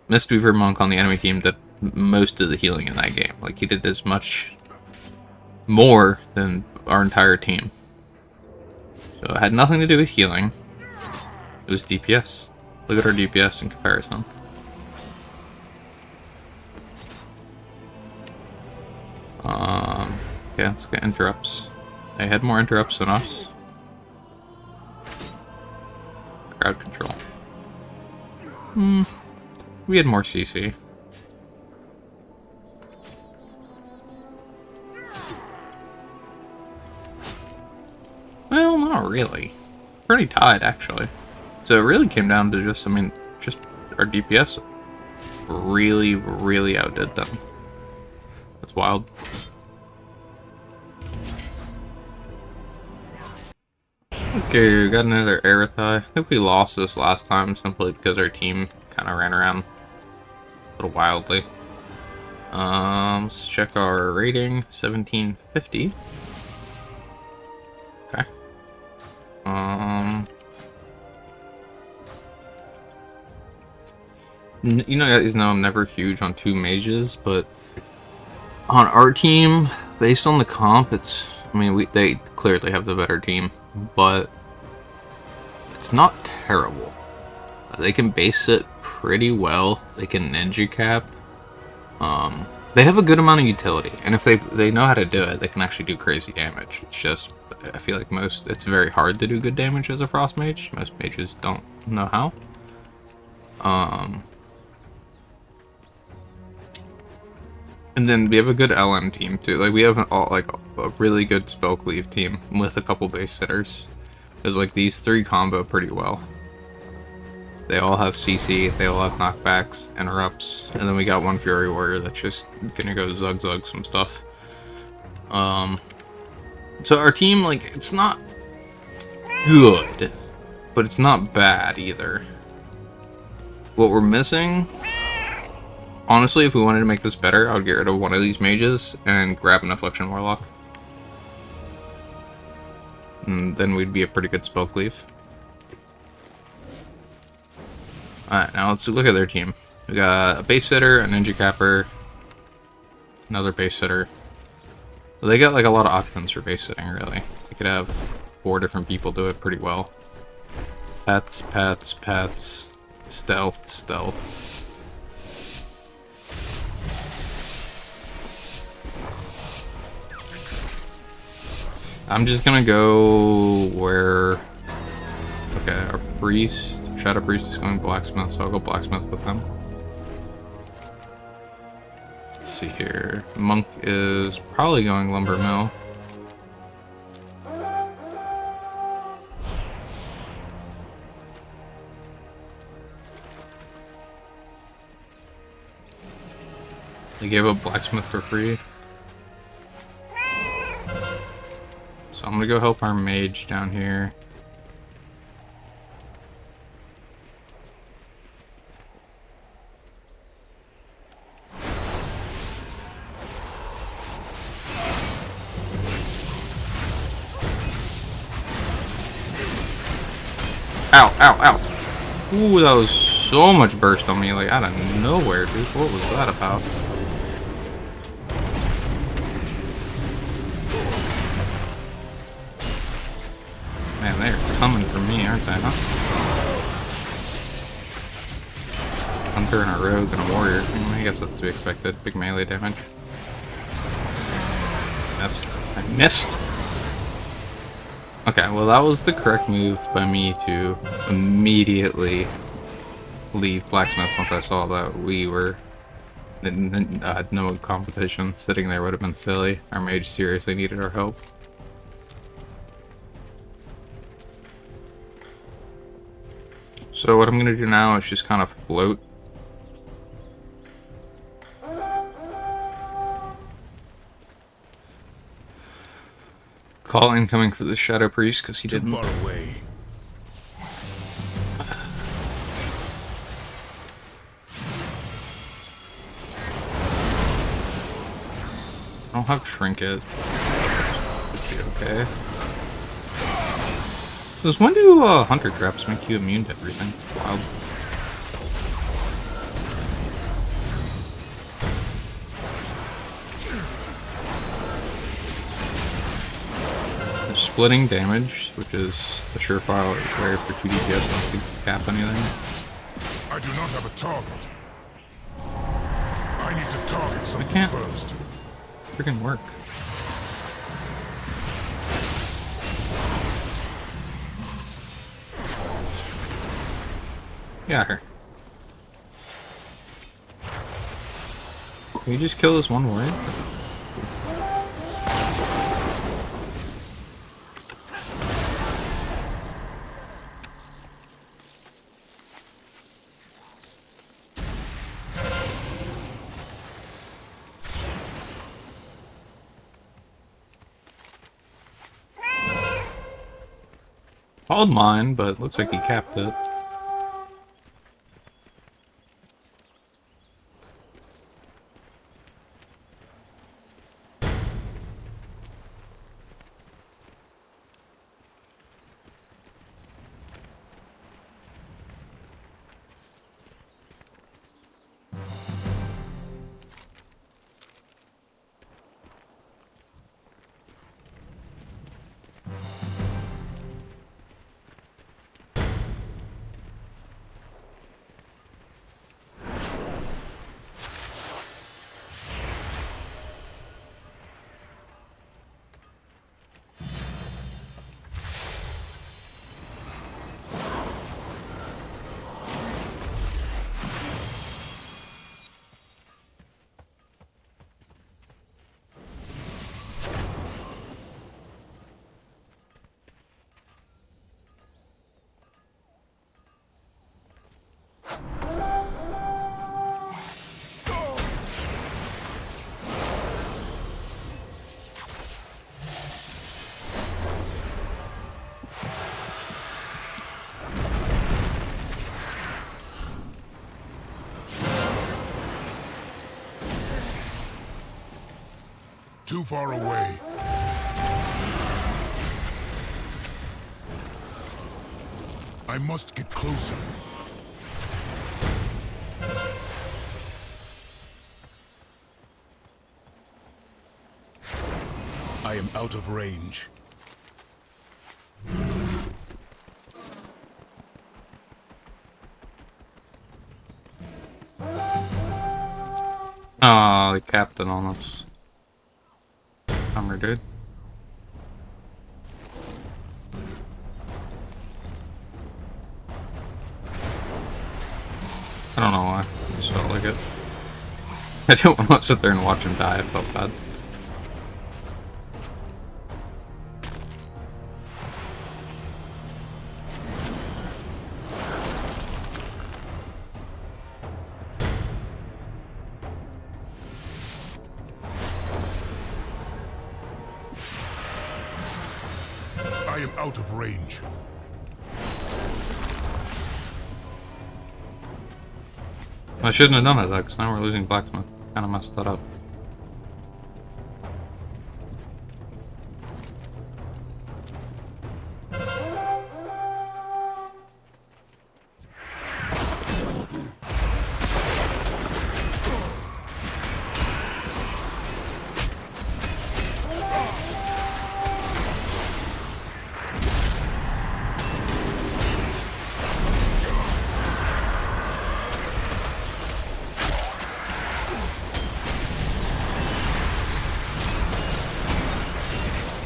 Mistweaver Monk on the enemy team did most of the healing in that game. Like, he did as much more than our entire team. So it had nothing to do with healing. It was DPS. Look at our DPS in comparison. Okay, let's get interrupts. They had more interrupts than us. Crowd control. We had more CC. Well, not really. Pretty tied, actually. So it really came down to just, I mean, just our DPS really, really outdid them. That's wild. Okay, we got another Aerithai. I think we lost this last time simply because our team kind of ran around a little wildly. Let's check our rating. 1750. Okay. You know, guys know I'm never huge on 2 mages, but on our team, based on the comp, it's, I mean, they clearly have the better team, but it's not terrible. They can base it pretty well. They can ninja cap. They have a good amount of utility, and if they know how to do it, they can actually do crazy damage. It's just, I feel like it's very hard to do good damage as a frost mage. Most mages don't know how. And then we have a good LM team too. Like, we have a really good spell cleave team with a couple base sitters. Because like these 3 combo pretty well. They all have CC, they all have knockbacks, interrupts, and then we got 1 Fury Warrior that's just gonna go zug some stuff. So our team, like, it's not good, but it's not bad either. What we're missing, honestly, if we wanted to make this better, I would get rid of one of these mages and grab an Affliction Warlock. And then we'd be a pretty good spell cleave. Alright, now let's look at their team. We got a base sitter, a ninja capper, another base sitter. Well, they got like a lot of options for base sitting, really. We could have 4 different people do it pretty well. Pets, stealth. I'm just gonna go where... Okay, our priest, Shadow Priest is going blacksmith, so I'll go blacksmith with him. Let's see here. Monk is probably going lumber mill. They gave up blacksmith for free. So I'm gonna go help our mage down here. Ow. Ooh, that was so much burst on me, like, out of nowhere, dude. What was that about? Man, they're coming for me, aren't they, huh? Hunter and a rogue and a warrior. I guess that's to be expected. Big melee damage. I missed! Okay, well that was the correct move by me to immediately leave blacksmith once I saw that we were no competition. Sitting there would have been silly. Our mage seriously needed our help. So what I'm gonna do now is just kind of float. Call incoming for the Shadow Priest because he didn't. Too far away. I don't have trinket. Should be okay. Because when do hunter traps make you immune to everything? Wild. They're splitting damage, which is a surefire way for 2 DPS not to cap anything. I do not have a target. I need to target something can't. first. Freaking work. Yeah, her. Can you just kill this one warrior? Followed mine, but looks like he capped it. Too far away. I must get closer. I am out of range. Oh, they capped it on us. Bummer, dude. I don't know why. I just felt like it. I didn't want to sit there and watch him die. I felt bad. I am out of range. I shouldn't have done it though, because now we're losing blacksmith. Kind of messed that up.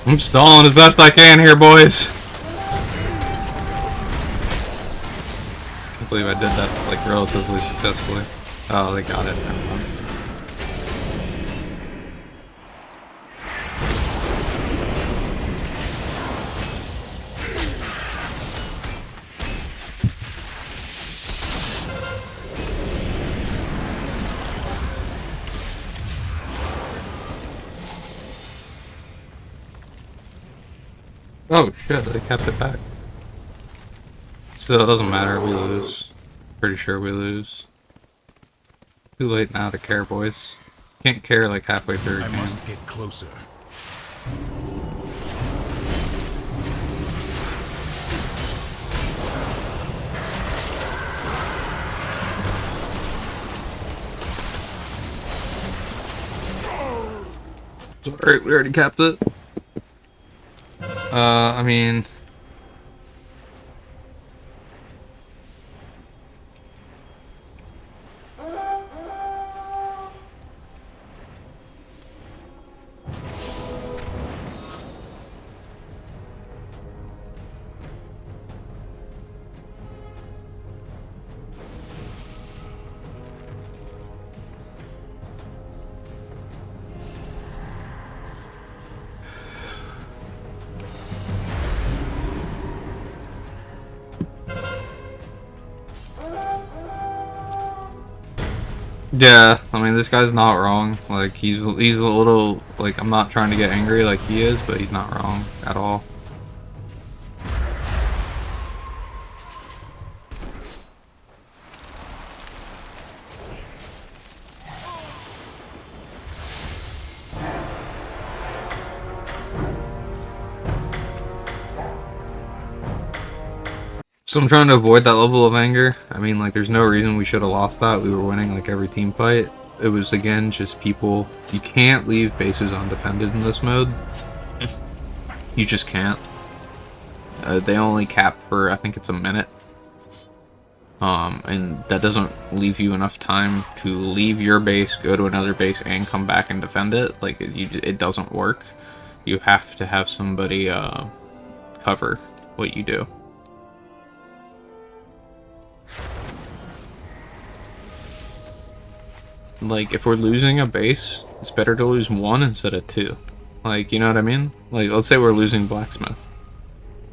I'm stalling as best I can here, boys. Can't believe I did that like relatively successfully. Oh, they got it. Never mind. Oh shit, they kept it back. Still, it doesn't matter, we lose. Pretty sure we lose. Too late now to care, boys. Can't care like halfway through a I game. must get closer. Alright, we already capped it. I mean... Yeah, I mean, this guy's not wrong. Like, he's a little, like, I'm not trying to get angry like he is, but he's not wrong at all. So I'm trying to avoid that level of anger. I mean, like, there's no reason we should have lost that. We were winning, like, every team fight. It was, again, just people. You can't leave bases undefended in this mode. You just can't. They only cap for, I think it's a minute. And that doesn't leave you enough time to leave your base, go to another base, and come back and defend it. Like, it doesn't work. You have to have somebody cover what you do. Like, if we're losing a base, it's better to lose one instead of two. Like, you know what I mean? Like, let's say we're losing Blacksmith.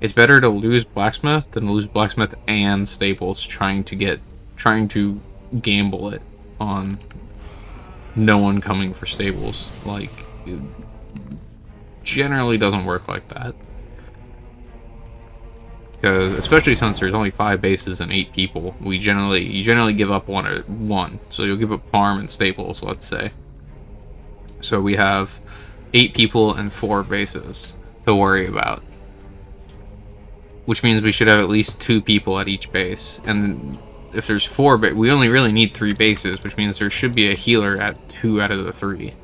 It's better to lose Blacksmith than lose Blacksmith and Stables trying to gamble it on no one coming for Stables. Like, it generally doesn't work like that. Because, especially since there's only 5 bases and 8 people, you generally give up one. So you'll give up farm and Stables, let's say. So we have 8 people and 4 bases to worry about. Which means we should have at least 2 people at each base. And if there's 4, but we only really need 3 bases, which means there should be a healer at 2 out of the 3.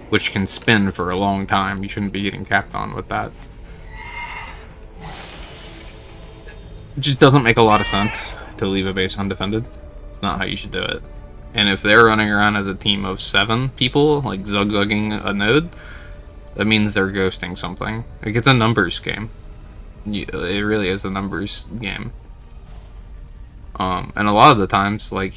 Which can spin for a long time. You shouldn't be getting capped on with that. It just doesn't make a lot of sense to leave a base undefended. It's not how you should do it. And if they're running around as a team of 7 people, like zug-zugging a node, that means they're ghosting something. Like, it's a numbers game. It really is a numbers game. And a lot of the times, like,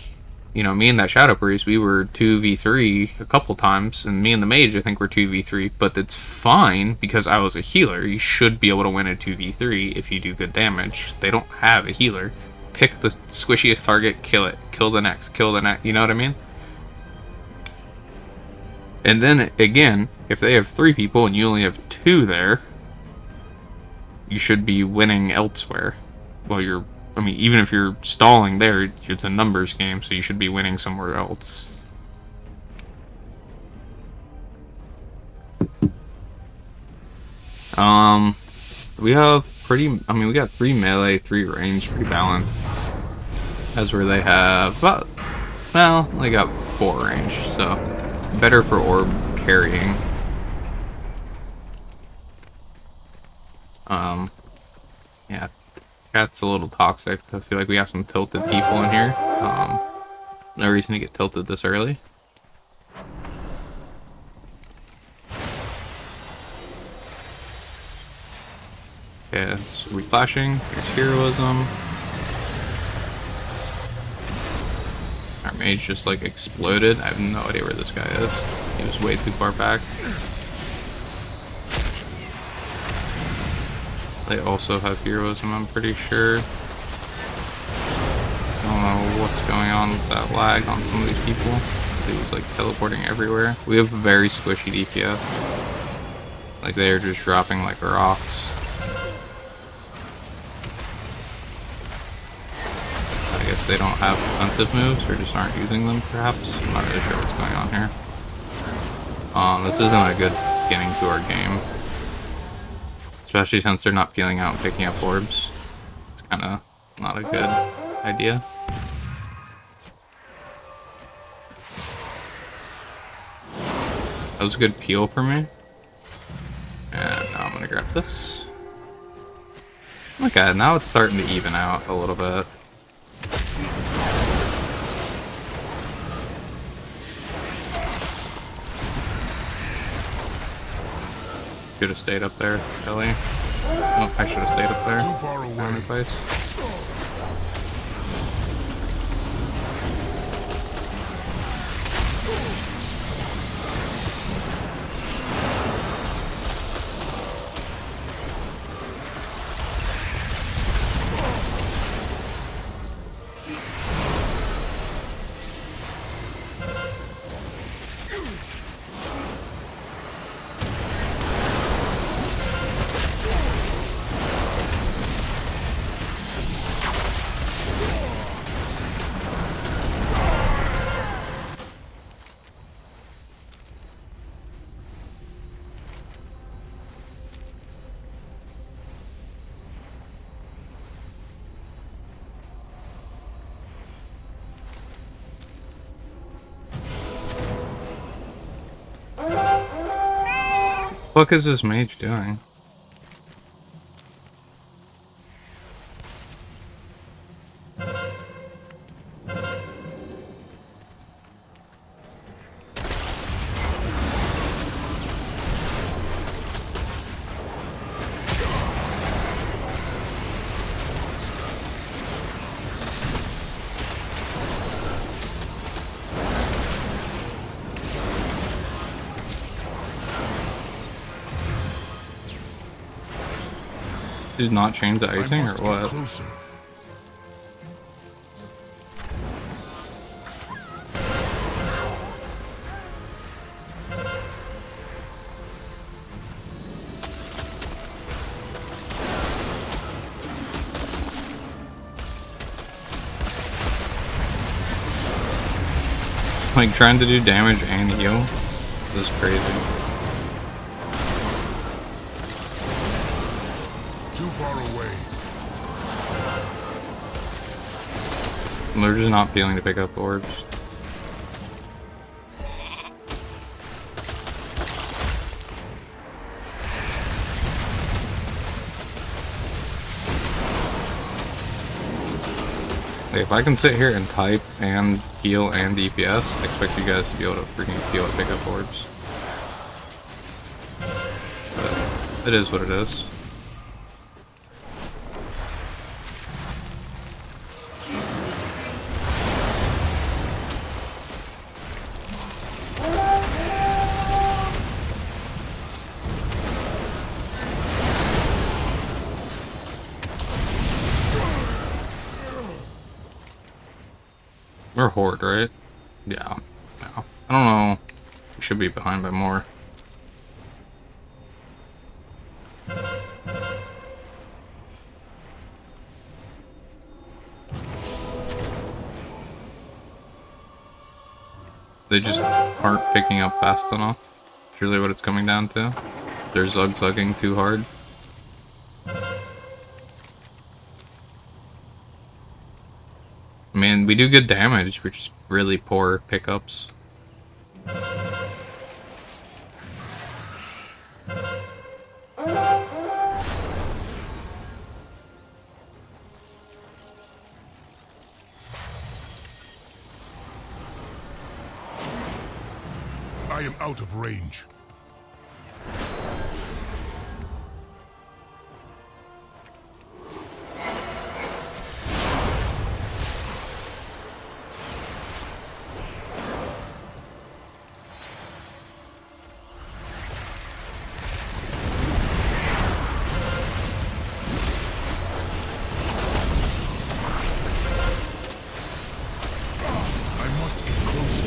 you know, me and that Shadow Priest, we were 2v3 a couple times, and me and the Mage, I think, were 2v3, but it's fine because I was a healer. You should be able to win a 2v3 if you do good damage. They don't have a healer. Pick the squishiest target, kill it. Kill the next, you know what I mean? And then, again, if they have 3 people and you only have 2 there, you should be winning elsewhere. Well, I mean, even if you're stalling there, it's a numbers game, so you should be winning somewhere else. We have we got 3 melee, 3 range, pretty balanced. That's where they have they got 4 range, so better for orb carrying. Yeah, chat's a little toxic. I feel like we have some tilted people in here. No reason to get tilted this early. Okay, it's reflashing. There's heroism. Our mage just like exploded. I have no idea where this guy is. He was way too far back. They also have heroism, I'm pretty sure. I don't know what's going on with that lag on some of these people. It was like teleporting everywhere. We have a very squishy DPS. Like, they're just dropping like rocks. I guess they don't have offensive moves or just aren't using them, perhaps. I'm not really sure what's going on here. This isn't a good beginning to our game. Especially since they're not peeling out and picking up orbs. It's kind of not a good idea. That was a good peel for me. And now I'm going to grab this. Okay, now it's starting to even out a little bit. Should have stayed up there, Ellie. Oh, I should have stayed up there. Too far away. Down in place. What is this mage doing? Did not change the icing or what? Closer. Like trying to do damage and heal. This is crazy. Too far away. They're just not feeling to pick up orbs. Like, if I can sit here and type and heal and DPS, I expect you guys to be able to freaking heal and pick up orbs. But it is what it is. We're Horde, right? Yeah. I don't know. We should be behind by more. They just aren't picking up fast enough. It's really what it's coming down to. They're zug-zugging too hard. I mean, we do good damage, we're just really poor pickups. I am out of range. I must get closer.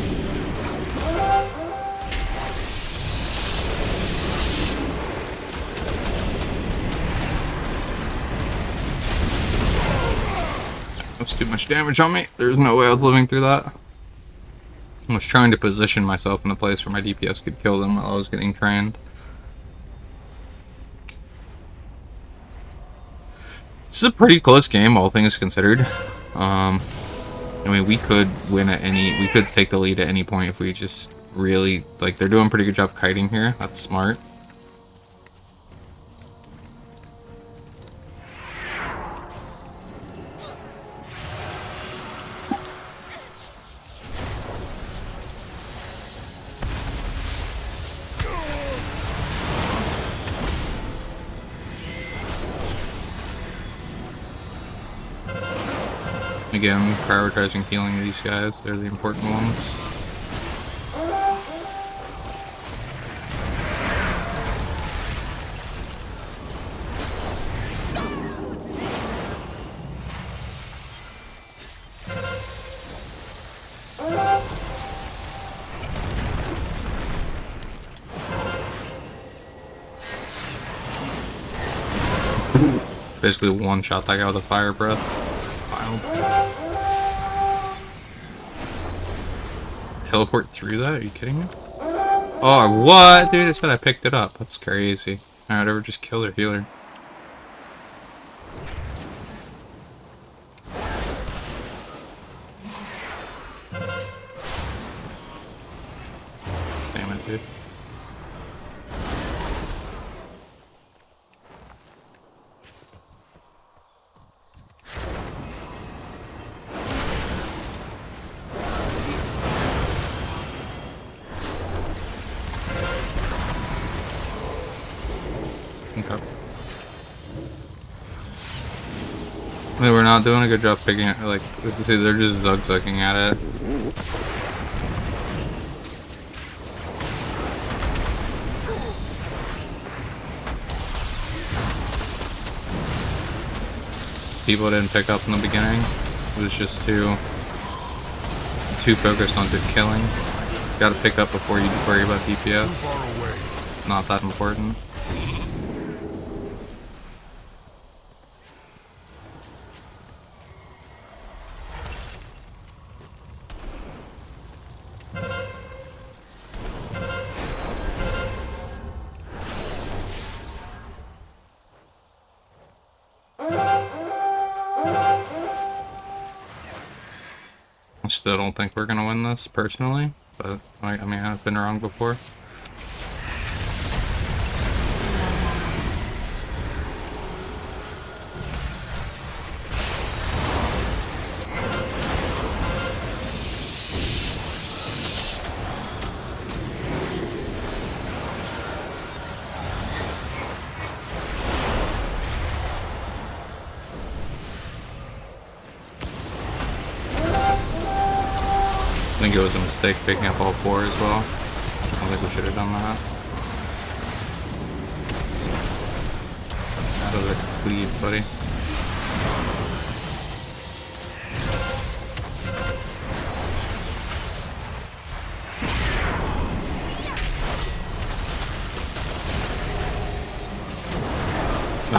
That's too much damage on me. There's no way I was living through that. I was trying to position myself in a place where my DPS could kill them while I was getting trained. This is a pretty close game, all things considered. I mean, we could win at any... We could take the lead at any point if we just really... Like, they're doing a pretty good job kiting here. That's smart. Again, prioritizing healing these guys. They're the important ones. Basically one shot that guy with a fire breath. Wild. Teleport through that? Are you kidding me? Oh, what? Dude, I said I picked it up. That's crazy. Alright, ever just kill their healer. Damn it, dude. not doing a good job picking it. Like, see, they're just zigzagging at it. People didn't pick up in the beginning. It was just too focused on just killing. Gotta pick up before you worry about DPS. It's not that important. I still don't think we're gonna win this, personally, but I mean, I've been wrong before. I think it was a mistake picking up all 4 as well. I don't think we should have done that. That was a cleave, buddy.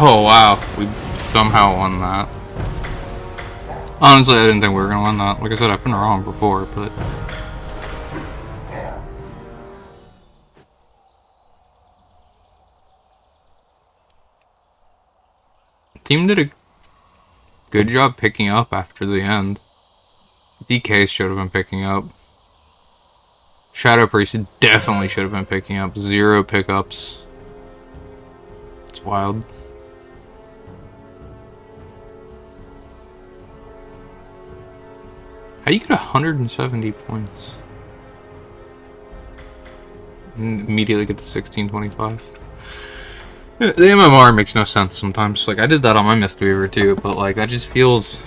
Oh wow, we somehow won that. Honestly, I didn't think we were gonna win that. Like I said, I've been wrong before, but the team did a good job picking up after the end. DK should have been picking up. Shadow Priest definitely should have been picking up. 0 pickups. It's wild. How do you get 170 points? And immediately get to 1625. The MMR makes no sense sometimes. Like, I did that on my Mistweaver too, but like, that just feels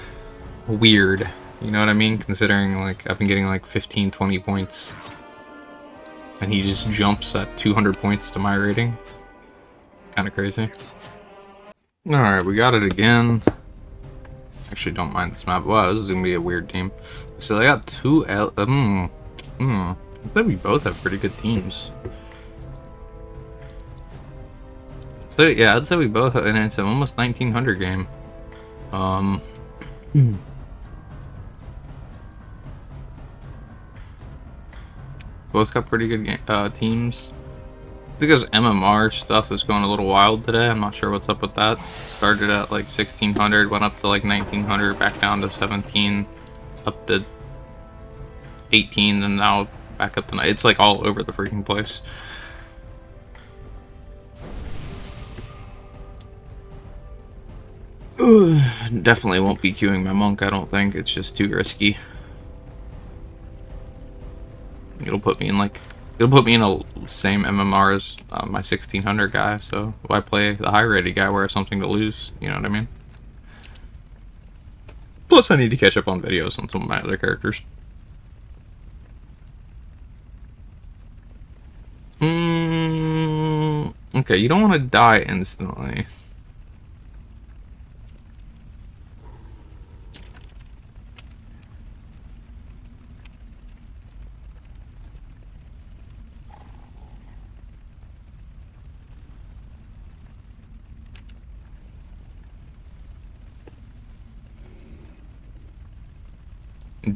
weird. You know what I mean? Considering, like, I've been getting like 15, 20 points. And he just jumps at 200 points to my rating. It's kind of crazy. Alright, we got it again. Actually, don't mind this map. Wow, this is gonna be a weird team. So they got 2 I think we both have pretty good teams. So yeah, I'd say we both have, and it's an almost 1900 game. Both got pretty good teams. I think this MMR stuff is going a little wild today. I'm not sure what's up with that. Started at like 1600, went up to like 1900, back down to 17, up to 18, and now back up to 9. It's like all over the freaking place. Definitely won't be queuing my monk, I don't think. It's just too risky. It'll put me in a same MMR as my 1600 guy, so why play the high rated guy where I have something to lose, you know what I mean? Plus I need to catch up on videos on some of my other characters. Okay, you don't want to die instantly.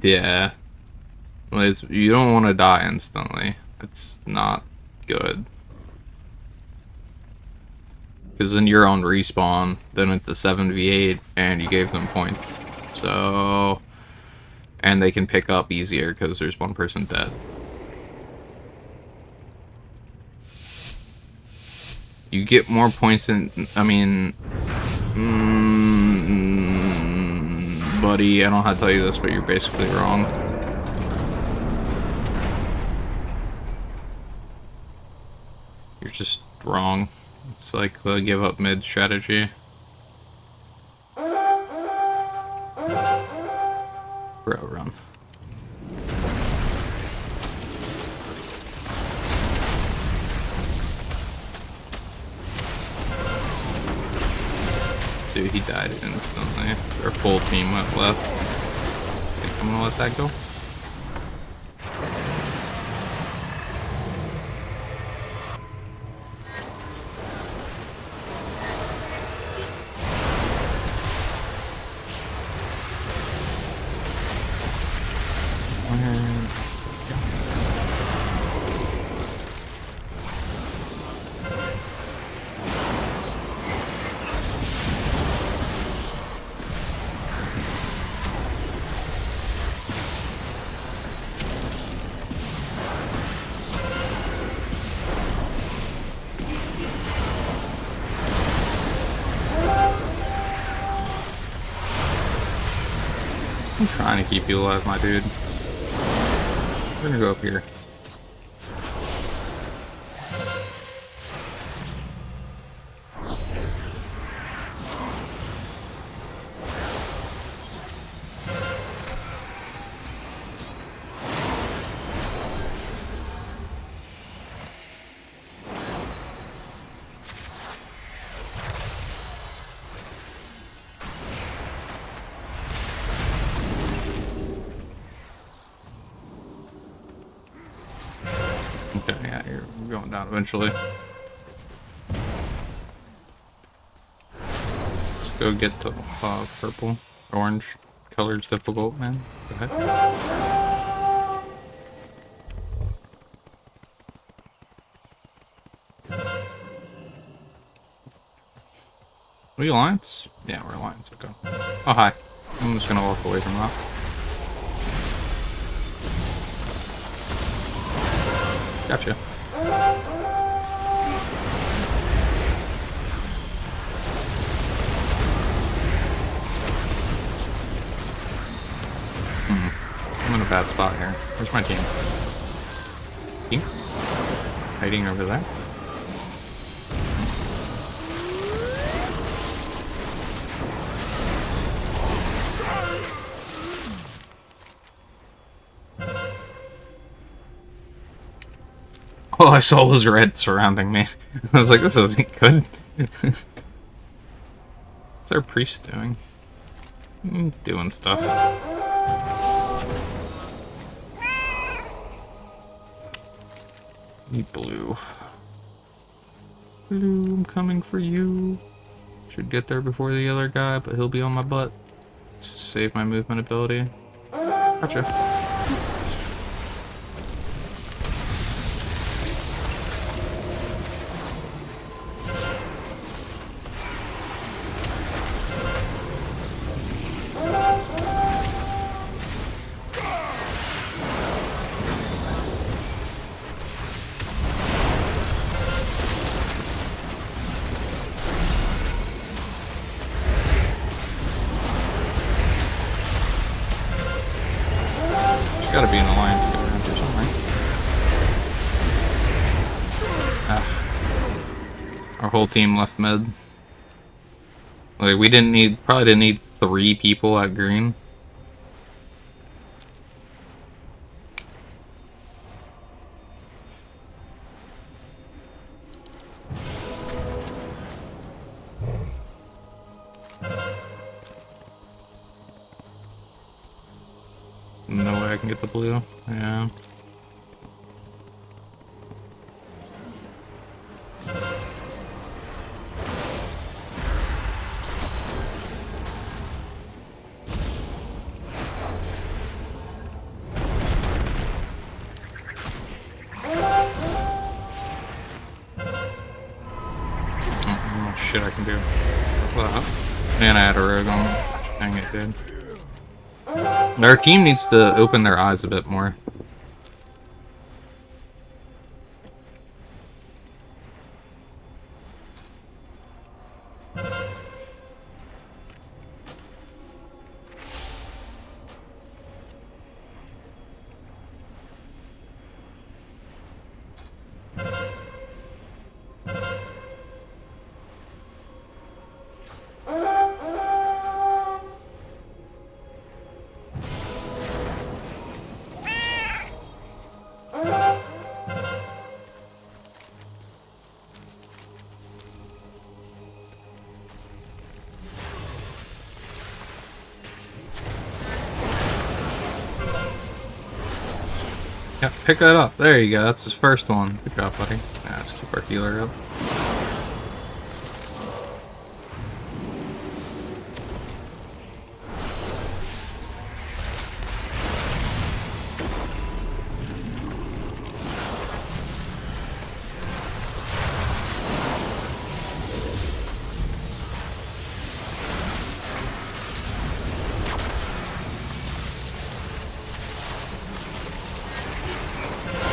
Yeah. Well, you don't want to die instantly. It's not good. Because then you're on respawn, then it's the 7v8, and you gave them points. So... And they can pick up easier because there's one person dead. You get more points in... I mean... buddy, I don't know how to tell you this, but you're basically wrong. You're just wrong. It's like the give up mid strategy. Dude, he died instantly. Their full team went left. Think I'm gonna let that go? I'm trying to keep you alive, my dude. We're gonna go up here. Okay, yeah, you're going down eventually. Let's go get the purple. Orange color's difficult, man. Go ahead. Are we alliance? Yeah, we're alliance, okay. Oh, hi. I'm just gonna walk away from that. Gotcha. I'm in a bad spot here. Where's my team? Team? Hiding over there? All I saw was red surrounding me. I was like, this isn't good. What's our priest doing? He's doing stuff. Need blue. Blue, I'm coming for you. Should get there before the other guy, but he'll be on my butt. Just save my movement ability. Gotcha. Gotta be an alliance to go around here somewhere. Ah. Our whole team left mid. Like, we probably didn't need 3 people at green. No way I can get the blue. Yeah. Oh, shit I can do. Well, man, I had a rogue on. Dang it, dude. Our team needs to open their eyes a bit more. Yeah, pick that up. There you go. That's his first one. Good job, buddy. Yeah, let's keep our healer up.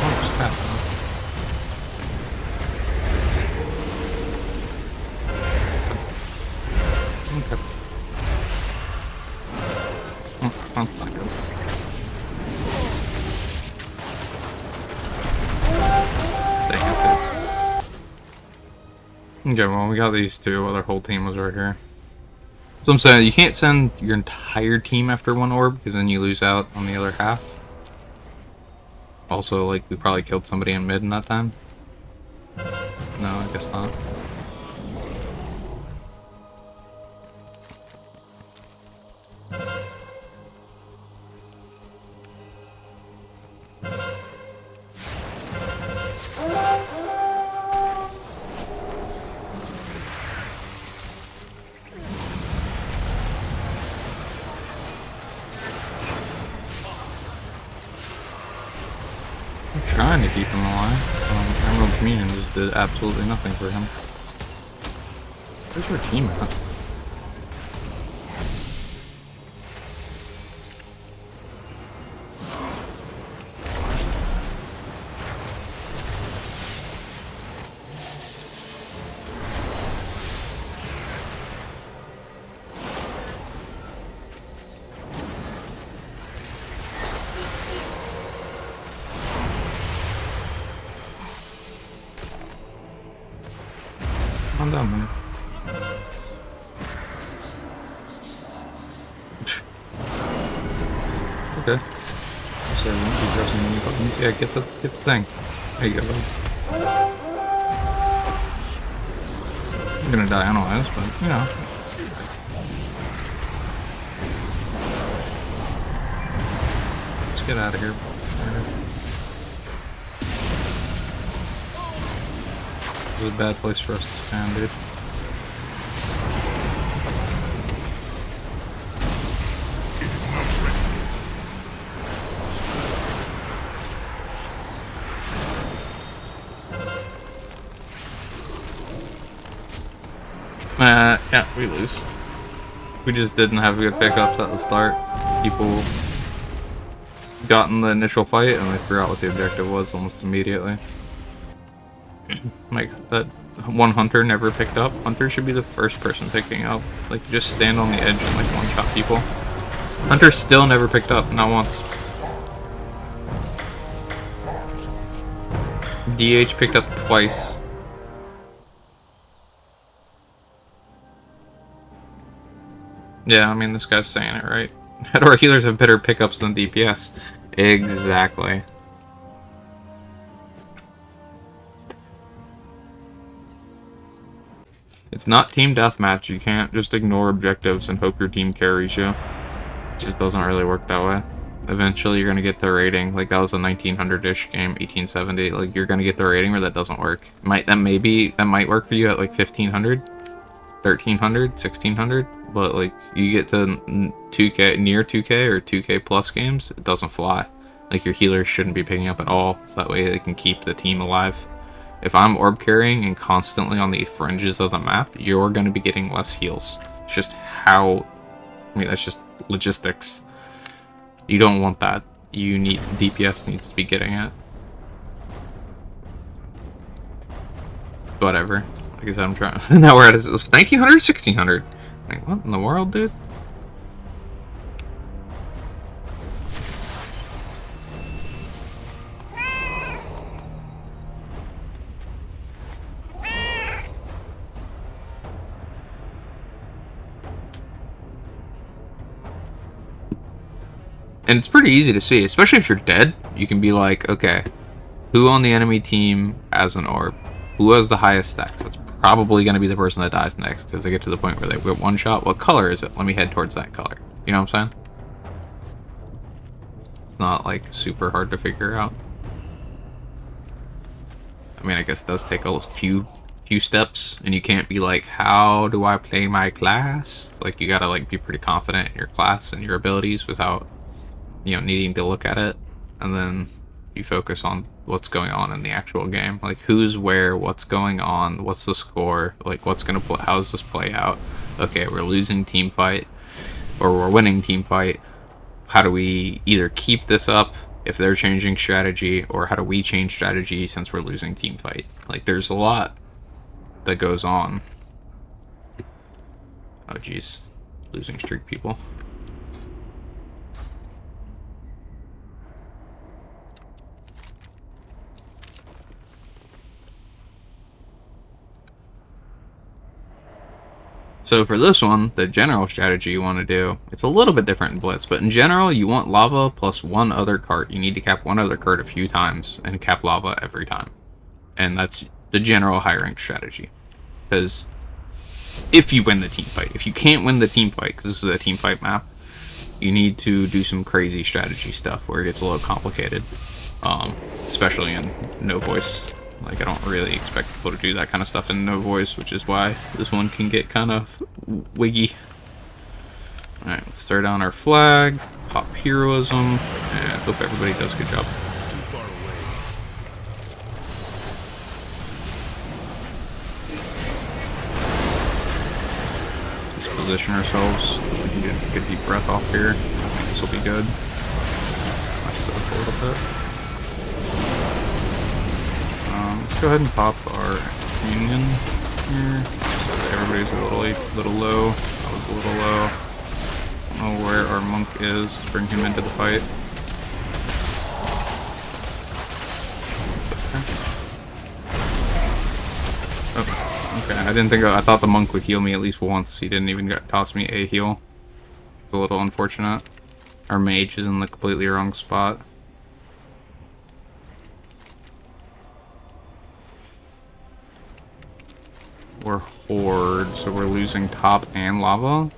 Oh, just tap them. Okay. That's not good. Dang it. Okay, well, we got these two while their whole team was right here. So I'm saying, you can't send your entire team after one orb, because then you lose out on the other half. Also, like, we probably killed somebody in mid in that time. No, I guess not. I'm trying to keep him alive. Emerald Communion just did absolutely nothing for him. Where's our team at? Calm down, man. Okay. So I won't be pressing any buttons. Yeah, get the thing. There you go, buddy. I'm gonna die anyways, but you know. Let's get out of here. This is a bad place for us to stand, dude. Yeah, we lose. We just didn't have good pickups at the start. People got in the initial fight and they forgot what the objective was almost immediately. Like, that one hunter never picked up. Hunter should be the first person picking up. Like, just stand on the edge and, like, one-shot people. Hunter still never picked up, not once. DH picked up twice. Yeah, I mean, this guy's saying it right. Our healers have better pickups than DPS. Exactly. It's not team deathmatch. You can't just ignore objectives and hope your team carries you. It just doesn't really work that way. Eventually, you're gonna get the rating. Like, that was a 1900-ish game, 1870. Like, you're gonna get the rating where that doesn't work. That might work for you at like 1500, 1300, 1600. But like, you get to 2K, near 2K or 2K plus games, it doesn't fly. Like, your healers shouldn't be picking up at all, so that way they can keep the team alive. If I'm orb carrying and constantly on the fringes of the map, you're going to be getting less heals. It's just how... I mean, that's just logistics. You don't want that. You need... DPS needs to be getting it. Whatever. Like I said, I'm trying... Now we're at... It was 1900, 1600. Like, what in the world, dude? And it's pretty easy to see, especially if you're dead. You can be like, okay, who on the enemy team has an orb? Who has the highest stacks? That's probably going to be the person that dies next, because they get to the point where they get one shot. What color is it? Let me head towards that color. You know what I'm saying? It's not, like, super hard to figure out. I mean, I guess it does take a few steps, and you can't be like, how do I play my class? Like, you gotta like be pretty confident in your class and your abilities without, you know, needing to look at it, and then you focus on what's going on in the actual game, like who's where, what's going on, what's the score, like what's gonna play, how's this play out? Okay, we're losing team fight, or we're winning team fight. How do we either keep this up if they're changing strategy, or how do we change strategy since we're losing team fight? Like, there's a lot that goes on. Oh jeez, losing streak people. So for this one, the general strategy you want to do, it's a little bit different in Blitz, but in general, you want lava plus one other cart. You need to cap one other cart a few times and cap lava every time. And that's the general high rank strategy. Because if you win the team fight, if you can't win the team fight, because this is a team fight map, you need to do some crazy strategy stuff where it gets a little complicated, especially in no voice. Like, I don't really expect people to do that kind of stuff in no voice, which is why this one can get kind of wiggy. Alright, let's throw down our flag, pop heroism, and hope everybody does a good job. Let's position ourselves so we can get a good deep breath off here. I think this will be good. I still a little bit. Let's go ahead and pop our union here. So everybody's a little low. I was a little low. I don't know where our monk is. Let's bring him into the fight. Oh, okay. I thought the monk would heal me at least once. He didn't even toss me a heal. It's a little unfortunate. Our mage is in the completely wrong spot. We're horde, so we're losing top and lava.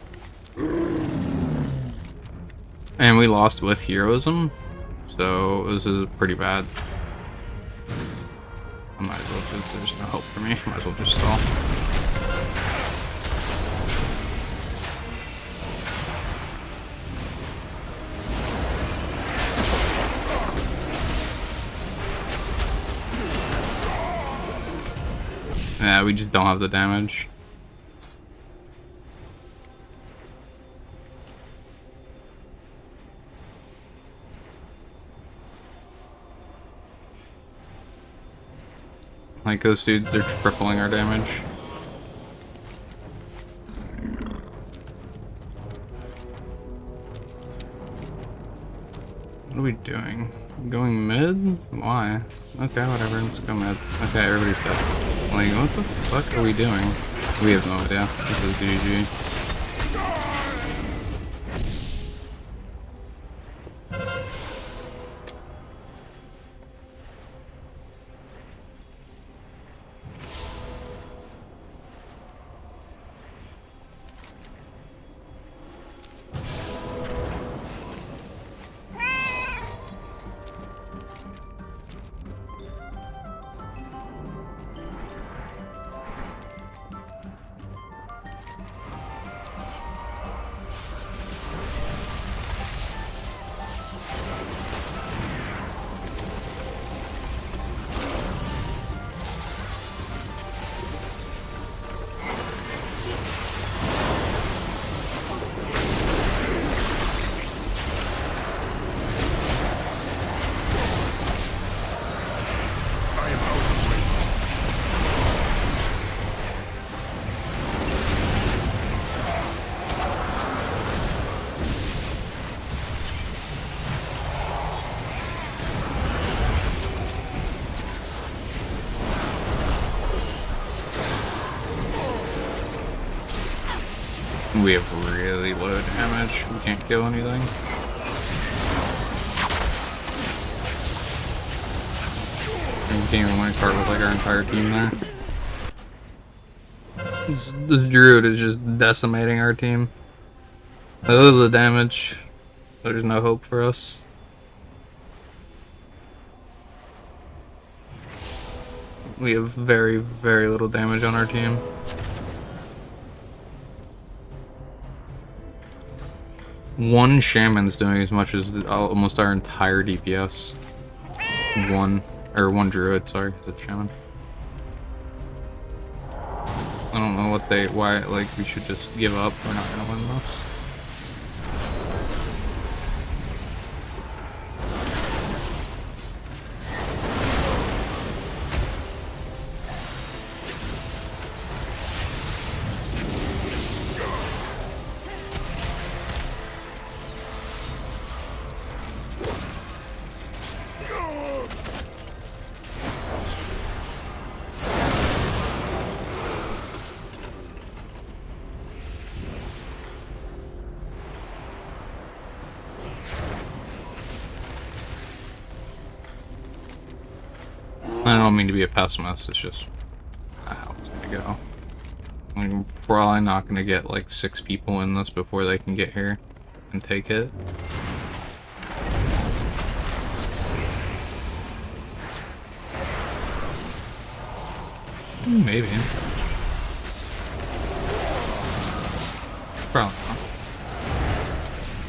And we lost with heroism, so this is pretty bad. I might as well just, there's no hope for me, might as well just stall. Yeah, we just don't have the damage. Like, those dudes, they're tripling our damage. What are we doing? Going mid? Why? Okay, whatever, let's go mid. Okay, everybody's dead. Like, what the fuck are we doing? We have no idea. This is GG. We have really low damage. We can't kill anything. And we can't even win a card with like our entire team there. This druid is just decimating our team. Other than the damage, there's no hope for us. We have very, very little damage on our team. One shaman's doing as much as almost our entire DPS. One druid, sorry, it's a shaman. I don't know why, like, we should just give up. We're not gonna win this. I don't mean to be a pessimist, it's just not how it's gonna go. I'm probably not gonna get like 6 people in this before they can get here and take it. Maybe. Probably not.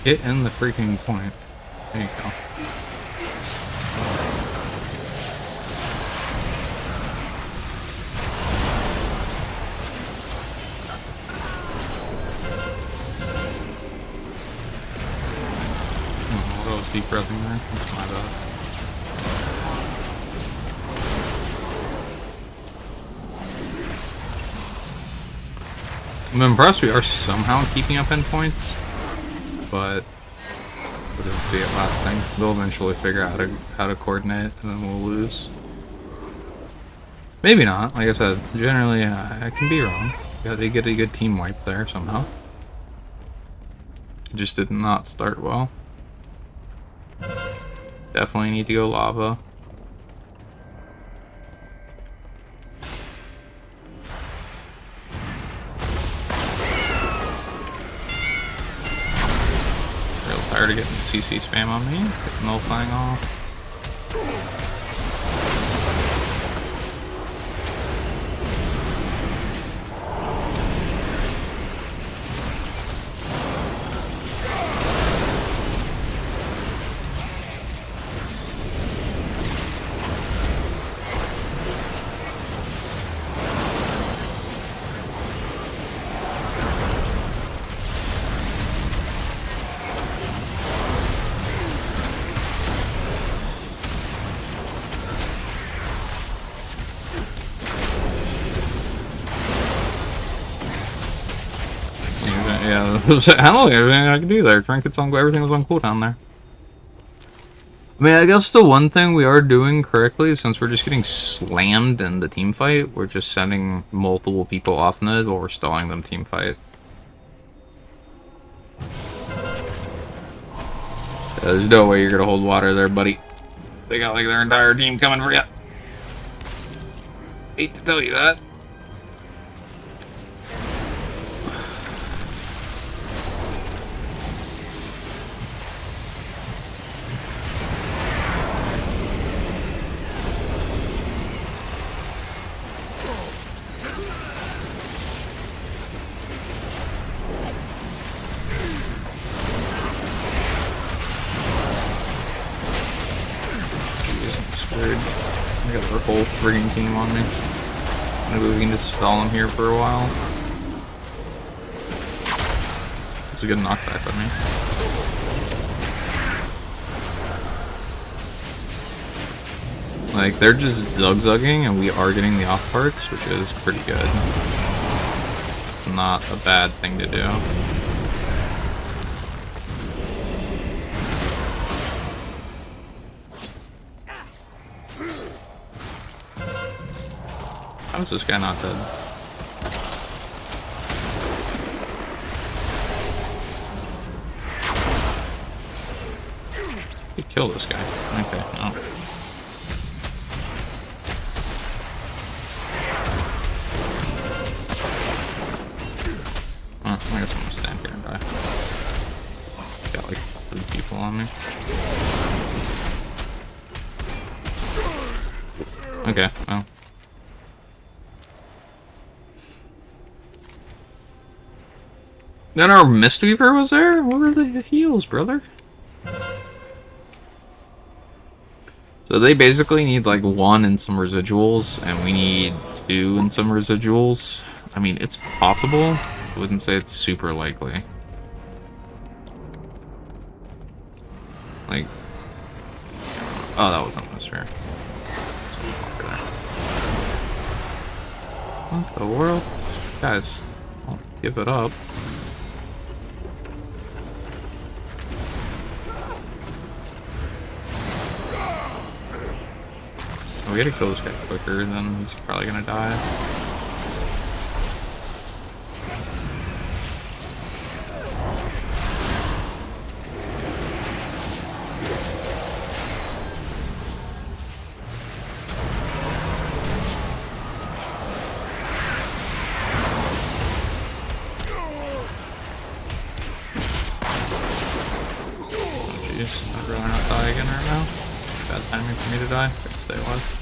Get in the freaking point. There you go. Deep breathing there. That's my bad. I'm impressed we are somehow keeping up endpoints, but we didn't see it last thing. They'll eventually figure out how to coordinate, and then we'll lose. Maybe not. Like I said, generally I can be wrong. They get a good team wipe there somehow. It just did not start well. Definitely need to go lava. Real tired of getting CC spam on me. Get nullifying off. Yeah, I don't think everything I can do there. Trinkets on, everything was on cooldown there. I mean, I guess the one thing we are doing correctly, since we're just getting slammed in the team fight, we're just sending multiple people off mid while we're stalling them team fight. There's no way you're gonna hold water there, buddy. They got like their entire team coming for you. Hate to tell you that. I got their whole friggin' team on me. Maybe we can just stall them here for a while. It's a good knockback on me. Like, they're just zugzagging and we are getting the off parts, which is pretty good. It's not a bad thing to do. How is this guy not dead? You kill this guy. Okay, no. I guess I'm gonna stand here and die. Got like 3 people on me. Okay, well. Then our Mistweaver was there? What were the heals, brother? So they basically need like 1 and some residuals, and we need 2 and some residuals. I mean, it's possible. I wouldn't say it's super likely. Like, oh, that wasn't this fair. What the world? Guys, I'll give it up. We gotta kill this guy quicker, then he's probably gonna die. Jeez, I'd rather not die again right now. Bad timing for me to die. Gotta stay alive.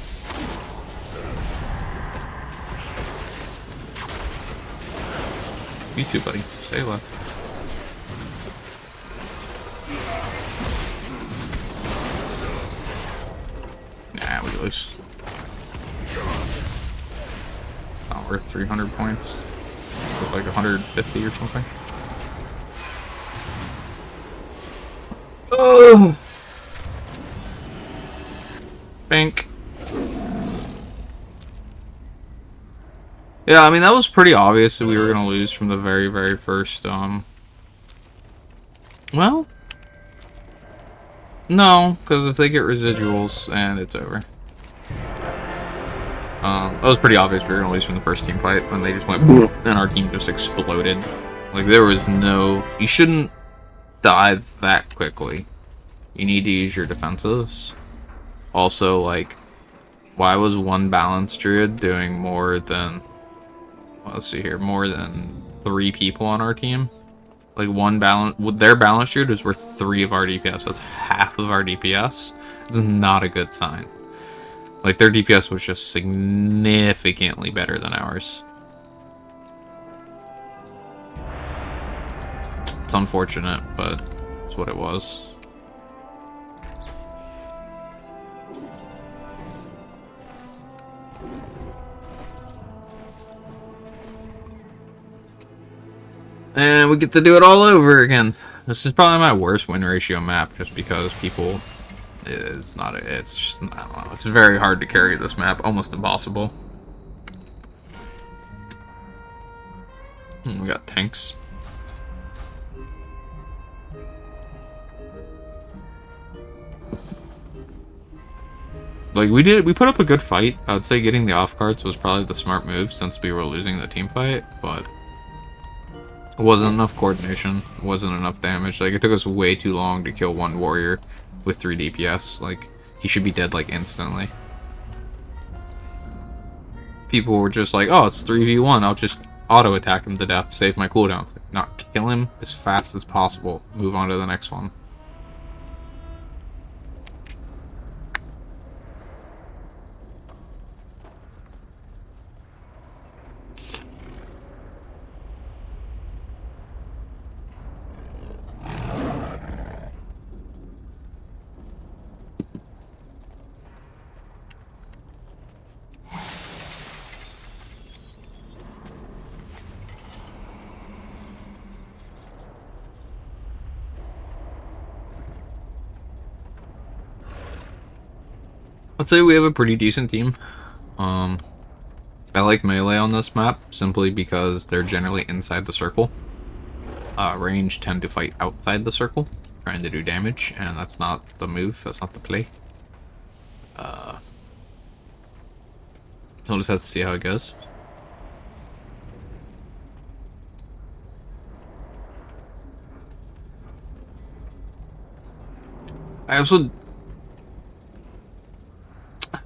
You too, buddy. Stay alive. Nah, we lose. Not worth 300 points. Worth like 150 or something. Oh! Bank. Yeah, I mean, that was pretty obvious that we were going to lose from the very, very first, well, no, because if they get residuals, and it's over. That was pretty obvious we were going to lose from the first team fight, when they just went boom, and our team just exploded. Like, there was no, you shouldn't die that quickly. You need to use your defenses. Also, like, why was one balanced druid doing more than... Let's see here, more than 3 people on our team? Like, their balance druid was worth 3 of our DPS. That's half of our DPS. It's not a good sign. Like, their DPS was just significantly better than ours. It's unfortunate, but it's what it was. And we get to do it all over again. This is probably my worst win ratio map, just because people... It's not... It's just... I don't know. It's very hard to carry this map. Almost impossible. We got tanks. Like, we put up a good fight. I would say getting the off cards was probably the smart move, since we were losing the team fight, but... It wasn't enough coordination. It wasn't enough damage. Like, it took us way too long to kill one warrior with 3 DPS. Like, he should be dead, like, instantly. People were just like, oh, it's 3v1. I'll just auto-attack him to death, save my cooldown. Like, not kill him as fast as possible. Move on to the next one. I'd say we have a pretty decent team. I like melee on this map, simply because they're generally inside the circle. Range tend to fight outside the circle, trying to do damage, and that's not the move, that's not the play. I'll just have to see how it goes. I also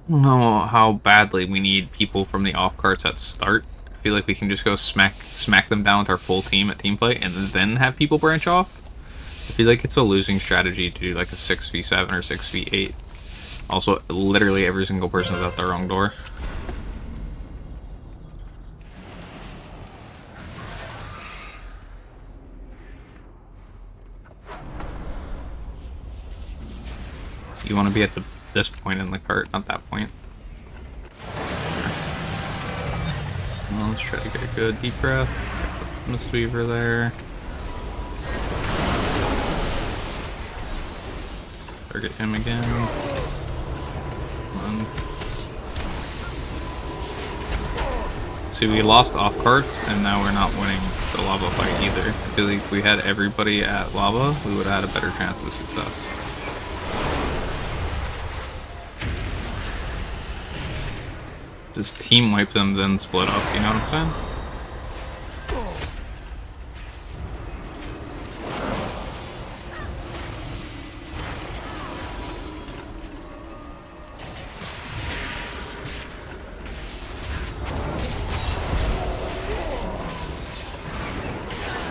don't know how badly we need people from the off cards at start. I feel like we can just go smack them down with our full team at team fight and then have people branch off. I feel like it's a losing strategy to do like a 6v7 or 6v8. Also, literally every single person is at the wrong door. You want to be at this point in the cart, not that point. Well, let's try to get a good deep breath. Mistweaver there. Let's target him again. Come on. See, we lost off carts, and now we're not winning the lava fight either. I feel like if we had everybody at lava, we would have had a better chance of success. Just team wipe them, then split up, you know what I'm saying?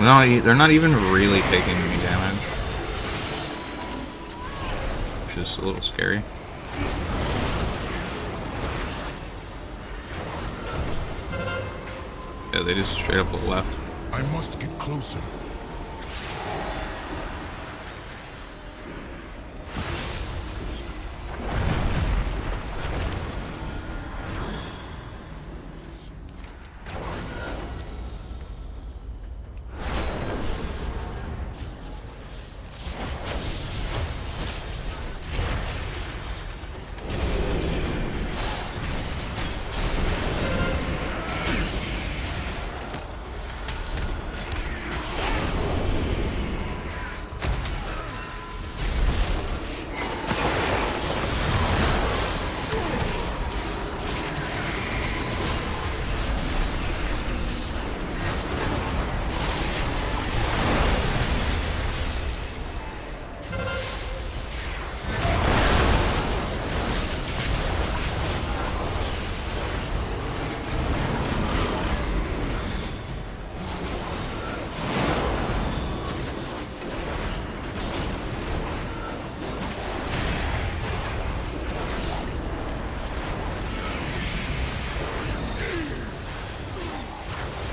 No, they're not even really taking any damage, which is a little scary. Yeah, they just straight up left. I must get closer.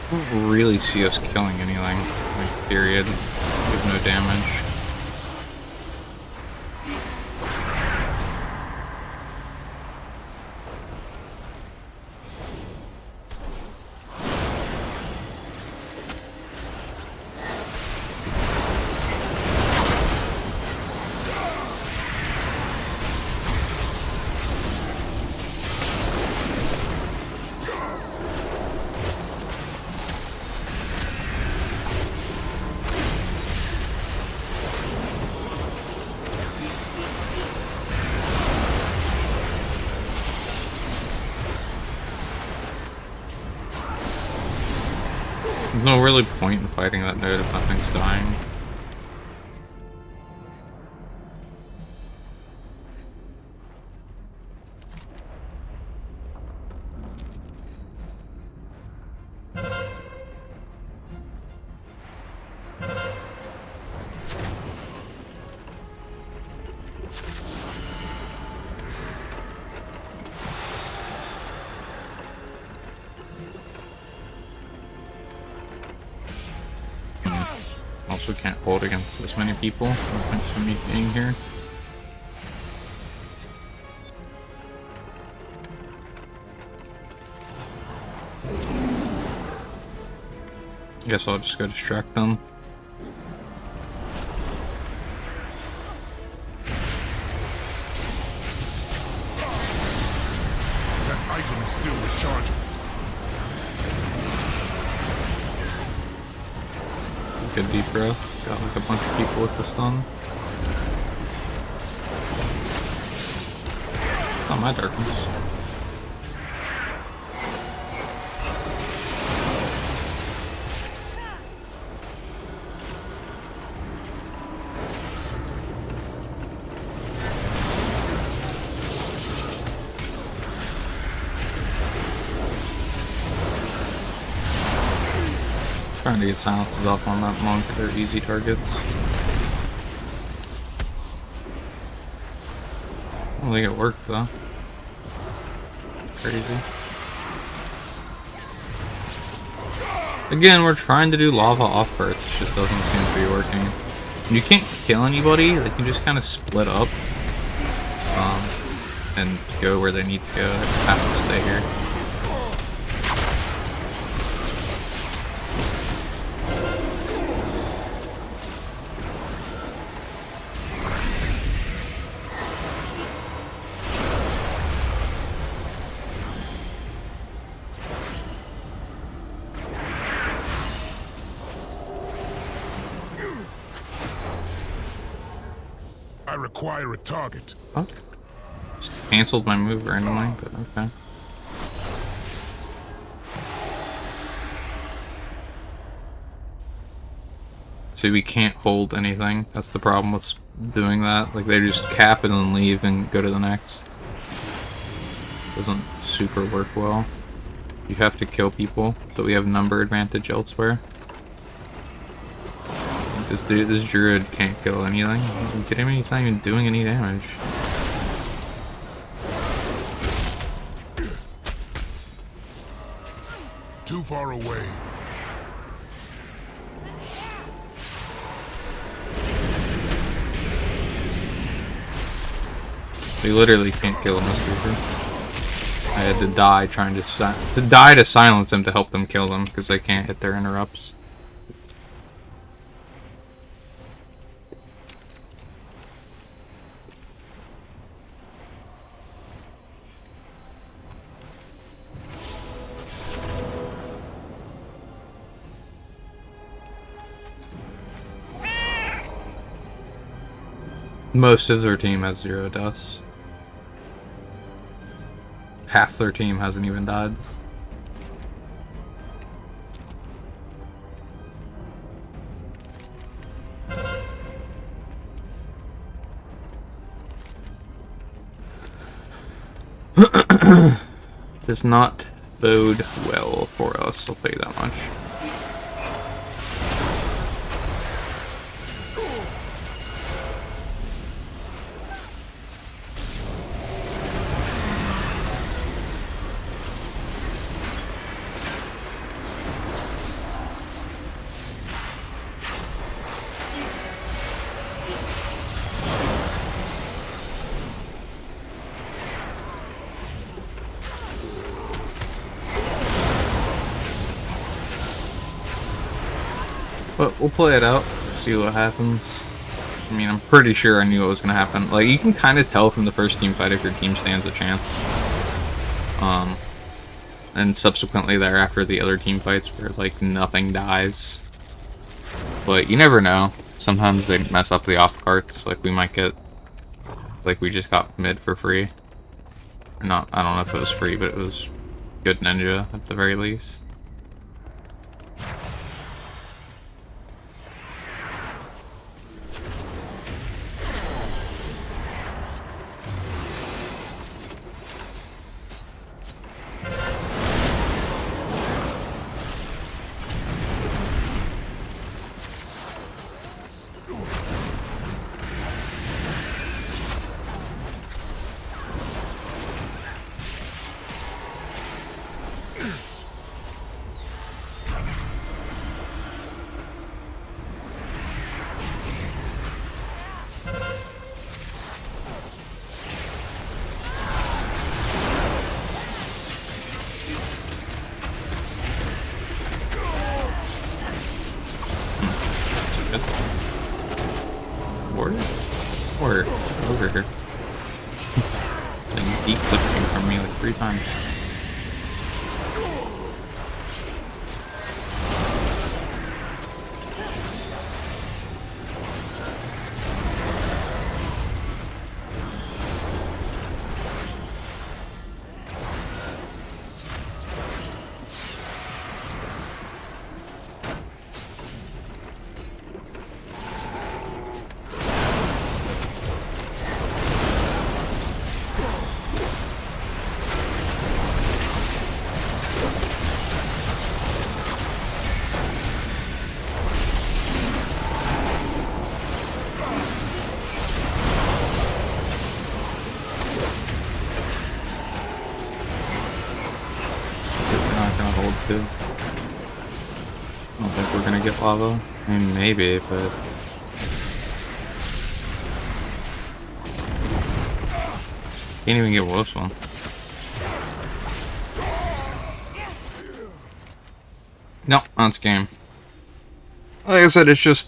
I don't really see us killing anything, like, period. We have no damage. There's no really point in fighting that node if nothing's dying. Also can't hold against this many people. No point to me being here. Guess I'll just go distract them. That item is still recharging. Good deep breath. Got like a bunch of people with the stun. Not my darkness. Trying to get silences off on that monk, they're easy targets. I don't think it worked though. Crazy. Again, we're trying to do lava off bursts, it just doesn't seem to be working. And you can't kill anybody, they can just kind of split up. and go where they need to go. They just have to stay here. I require a target. Oh. Just canceled my move randomly, but okay. See, we can't hold anything. That's the problem with doing that. Like, they just cap it and leave and go to the next. Doesn't super work well. You have to kill people, so we have number advantage elsewhere. This druid can't kill anything. Are you kidding me? He's not even doing any damage. Too far away. They literally can't kill him, this creature. I had to die trying to silence them to help them kill them because they can't hit their interrupts. Most of their team has 0 deaths. Half their team hasn't even died. Does not bode well for us, I'll tell you that much. But we'll play it out, see what happens. I mean, I'm pretty sure I knew what was going to happen. Like, you can kind of tell from the first team fight if your team stands a chance. And subsequently thereafter, the other team fights where, like, nothing dies. But you never know. Sometimes they mess up the off carts. Like, we might get... Like, we just got mid for free. Or not, I don't know if it was free, but it was good ninja, at the very least. Or over here. Like, deep flipping from me like 3 times. Too. I don't think we're gonna get lava. I mean, maybe, but... Can't even get Wolf's one. No, that's game. Like I said, it's just,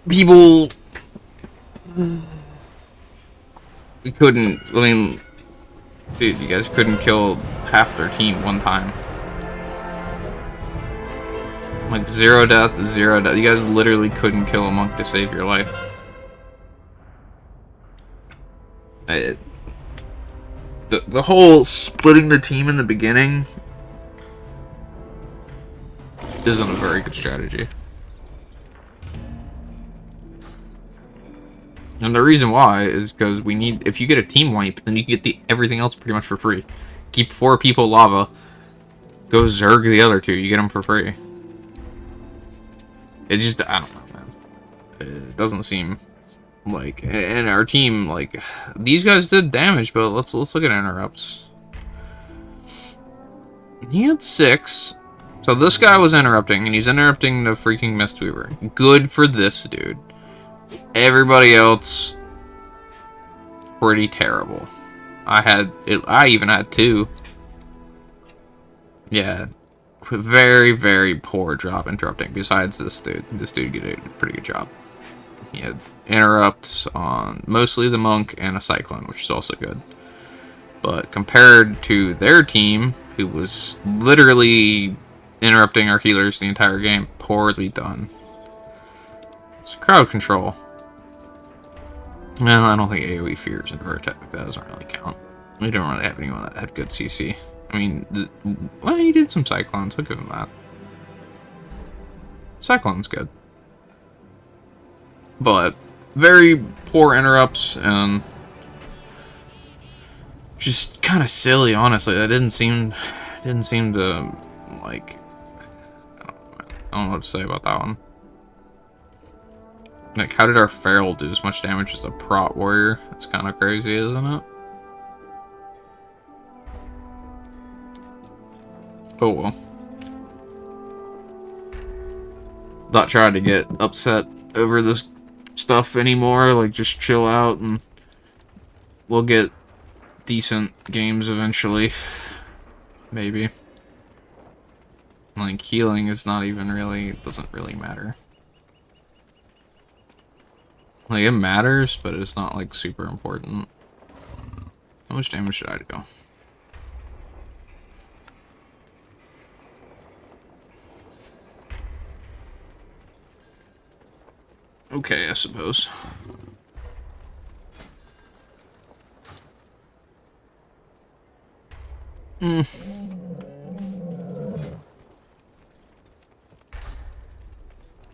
people... We couldn't, I mean... Dude, you guys couldn't kill half their team one time. Like, 0 deaths, 0 deaths. You guys literally couldn't kill a monk to save your life. The whole splitting the team in the beginning isn't a very good strategy. And the reason why is because we need, if you get a team wipe, then you can get everything else pretty much for free. Keep 4 people lava, go Zerg the other 2, you get them for free. It's just, I don't know, man. It doesn't seem like, and our team, like, these guys did damage, but let's look at interrupts. He had 6. So this guy was interrupting, and he's interrupting the freaking Mistweaver. Good for this dude. Everybody else, pretty terrible. I even had 2. Yeah. Very, very poor job interrupting. Besides this dude. This dude did a pretty good job. He had interrupts on mostly the Monk and a Cyclone, which is also good. But compared to their team, who was literally interrupting our healers the entire game, poorly done. It's crowd control. No, I don't think AoE fears and Vertec, that doesn't really count. We don't really have anyone that had good CC. I mean, well, he did some Cyclones, I'll give him that. Cyclone's good. But very poor interrupts and just kind of silly, honestly. That didn't seem to, like, I don't know what to say about that one. Like, how did our Feral do as much damage as a Prot Warrior? That's kind of crazy, isn't it? Oh well. Not trying to get upset over this stuff anymore. Like, just chill out and we'll get decent games eventually. Maybe. Like, healing is not even really, doesn't really matter. Like, it matters, but it's not, like, super important. How much damage should I do? Okay, I suppose.